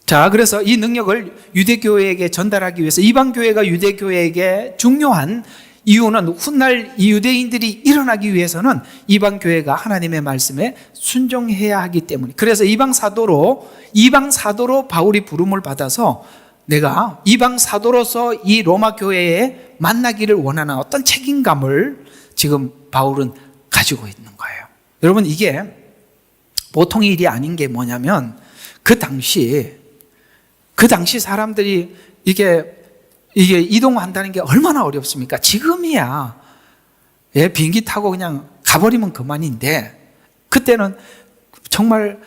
자, 그래서 이 능력을 유대교회에게 전달하기 위해서 이방교회가 유대교회에게 중요한 이유는 훗날 이 유대인들이 일어나기 위해서는 이방교회가 하나님의 말씀에 순종해야 하기 때문에. 그래서 이방 사도로 바울이 부름을 받아서 내가 이방 사도로서 이 로마 교회에 만나기를 원하는 어떤 책임감을 지금 바울은 가지고 있는 거예요. 여러분, 이게 보통 일이 아닌 게 뭐냐면 그 당시 사람들이 이게 이동한다는 게 얼마나 어렵습니까? 지금이야 비행기 타고 그냥 가버리면 그만인데 그때는 정말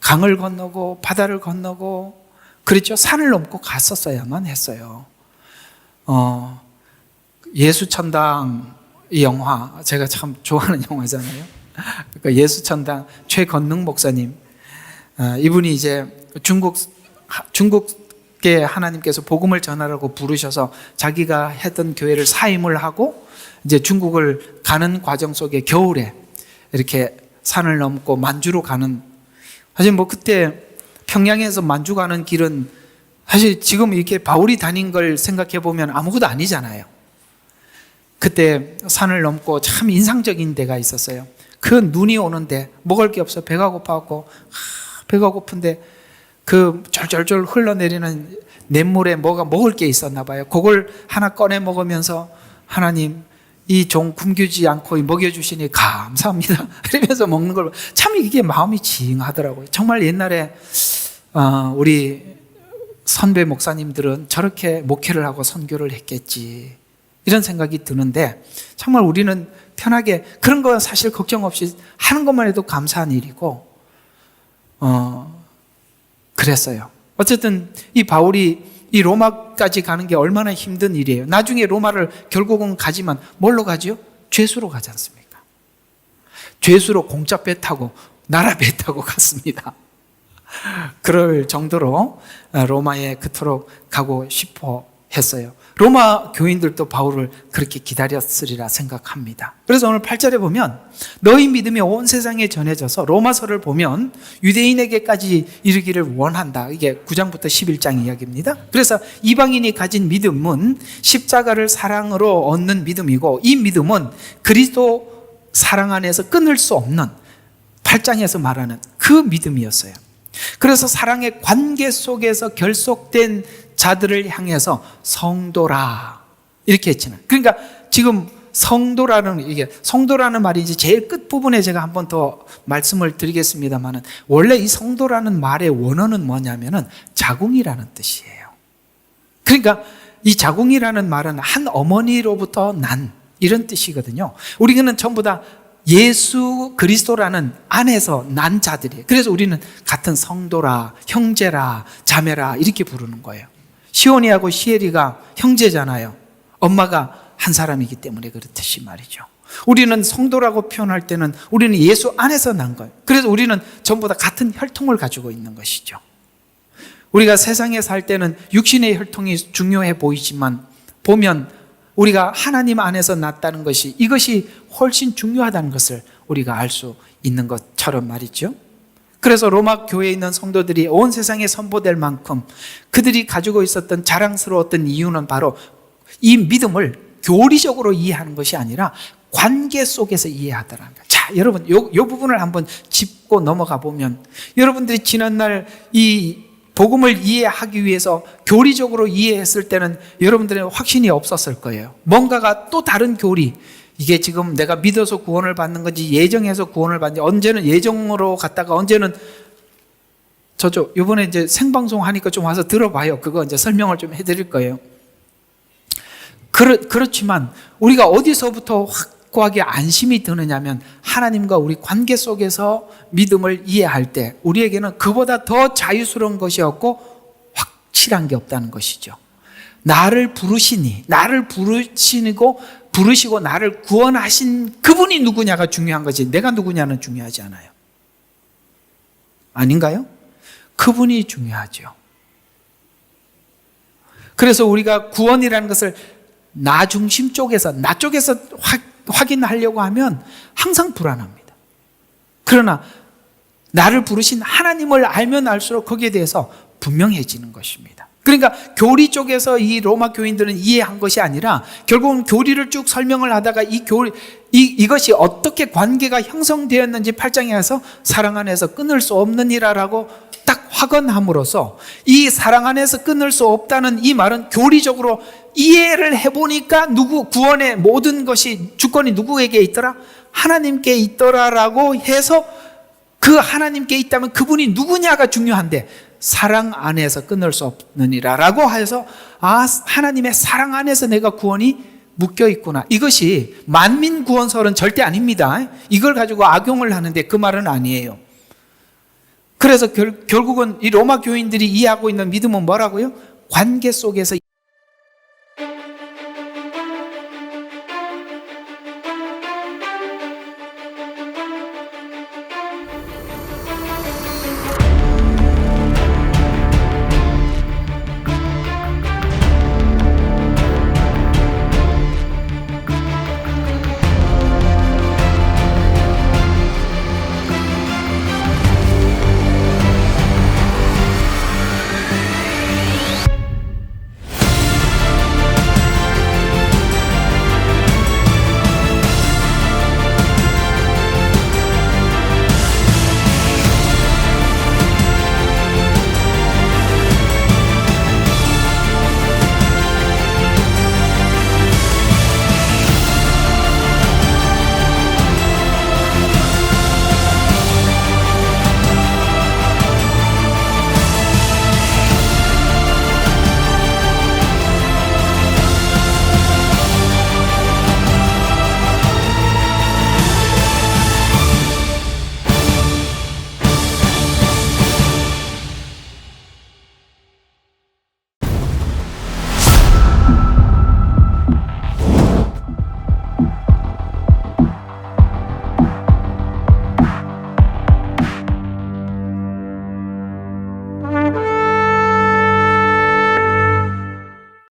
강을 건너고 바다를 건너고 그렇죠. 산을 넘고 갔었어야만 했어요. 예수천당 이 영화 제가 참 좋아하는 영화잖아요. 그러니까 예수천당 최건능 목사님, 이분이 이제 중국에 하나님께서 복음을 전하라고 부르셔서 자기가 했던 교회를 사임을 하고 이제 중국을 가는 과정 속에 겨울에 이렇게 산을 넘고 만주로 가는, 사실 뭐 그때 평양에서 만주 가는 길은 사실 지금 이렇게 바울이 다닌 걸 생각해 보면 아무것도 아니잖아요. 그때 산을 넘고 참 인상적인 데가 있었어요. 그 눈이 오는데 먹을 게 없어 배가 고파갖고 배가 고픈데 그 졸졸졸 흘러내리는 냇물에 뭐가 먹을 게 있었나 봐요. 그걸 하나 꺼내 먹으면서 하나님 이 종 굶기지 않고 먹여주시니 감사합니다 이러면서 먹는 걸 참 이게 마음이 징하더라고요. 정말 옛날에 우리 선배 목사님들은 저렇게 목회를 하고 선교를 했겠지 이런 생각이 드는데 정말 우리는 편하게 그런 건 사실 걱정 없이 하는 것만 해도 감사한 일이고 그랬어요. 어쨌든 이 바울이 이 로마까지 가는 게 얼마나 힘든 일이에요. 나중에 로마를 결국은 가지만 뭘로 가죠? 죄수로 가지 않습니까? 죄수로 공짜 배 타고 나라 배 타고 갔습니다. 그럴 정도로 로마에 그토록 가고 싶어 했어요. 로마 교인들도 바울을 그렇게 기다렸으리라 생각합니다. 그래서 오늘 8절에 보면 너희 믿음이 온 세상에 전해져서, 로마서를 보면 유대인에게까지 이르기를 원한다. 이게 9장부터 11장 이야기입니다. 그래서 이방인이 가진 믿음은 십자가를 사랑으로 얻는 믿음이고, 이 믿음은 그리스도 사랑 안에서 끊을 수 없는 8장에서 말하는 그 믿음이었어요. 그래서 사랑의 관계 속에서 결속된 자들을 향해서 성도라 이렇게 했잖아요. 그러니까 지금 성도라는 말이 이제 제일 끝부분에 제가 한 번 더 말씀을 드리겠습니다만은, 원래 이 성도라는 말의 원어는 뭐냐면은 자궁이라는 뜻이에요. 그러니까 이 자궁이라는 말은 한 어머니로부터 난 이런 뜻이거든요. 우리는 전부 다 예수 그리스도라는 안에서 난 자들이에요. 그래서 우리는 같은 성도라, 형제라, 자매라 이렇게 부르는 거예요. 시온이하고 시엘이가 형제잖아요. 엄마가 한 사람이기 때문에 그렇듯이 말이죠. 우리는 성도라고 표현할 때는 우리는 예수 안에서 난 거예요. 그래서 우리는 전부 다 같은 혈통을 가지고 있는 것이죠. 우리가 세상에 살 때는 육신의 혈통이 중요해 보이지만 보면 우리가 하나님 안에서 났다는 것이, 이것이 훨씬 중요하다는 것을 우리가 알 수 있는 것처럼 말이죠. 그래서 로마 교회에 있는 성도들이 온 세상에 선포될 만큼 그들이 가지고 있었던 자랑스러웠던 이유는 바로 이 믿음을 교리적으로 이해하는 것이 아니라 관계 속에서 이해하더라는 거예요. 자, 여러분, 요 부분을 한번 짚고 넘어가 보면, 여러분들이 지난날 이 복음을 이해하기 위해서 교리적으로 이해했을 때는 여러분들의 확신이 없었을 거예요. 뭔가가 또 다른 교리, 이게 지금 내가 믿어서 구원을 받는 건지 예정해서 구원을 받는지, 언제는 예정으로 갔다가 언제는 저쪽 이번에 이제 생방송 하니까 좀 와서 들어봐요. 그거 이제 설명을 좀 해드릴 거예요. 그렇지만 우리가 어디서부터 확고하게 안심이 드느냐면 하나님과 우리 관계 속에서 믿음을 이해할 때 우리에게는 그보다 더 자유스러운 것이 없고 확실한 게 없다는 것이죠. 나를 부르시고 나를 구원하신 그분이 누구냐가 중요한 거지 내가 누구냐는 중요하지 않아요. 아닌가요? 그분이 중요하죠. 그래서 우리가 구원이라는 것을 나 중심 쪽에서, 나 쪽에서 확인하려고 하면 항상 불안합니다. 그러나 나를 부르신 하나님을 알면 알수록 거기에 대해서 분명해지는 것입니다. 그러니까 교리 쪽에서 이 로마 교인들은 이해한 것이 아니라 결국은 교리를 쭉 설명을 하다가 이것이 어떻게 관계가 형성되었는지 8장에 가서 사랑 안에서 끊을 수 없느니라라고 딱 확언함으로써 이 사랑 안에서 끊을 수 없다는 이 말은 교리적으로 이해를 해보니까 구원의 모든 것이 주권이 누구에게 있더라? 하나님께 있더라라고 해서 그 하나님께 있다면 그분이 누구냐가 중요한데 사랑 안에서 끊을 수 없느니라라고 해서 하나님의 사랑 안에서 내가 구원이 묶여 있구나. 이것이 만민 구원설은 절대 아닙니다. 이걸 가지고 악용을 하는데 그 말은 아니에요. 그래서 결국은 이 로마 교인들이 이해하고 있는 믿음은 뭐라고요? 관계 속에서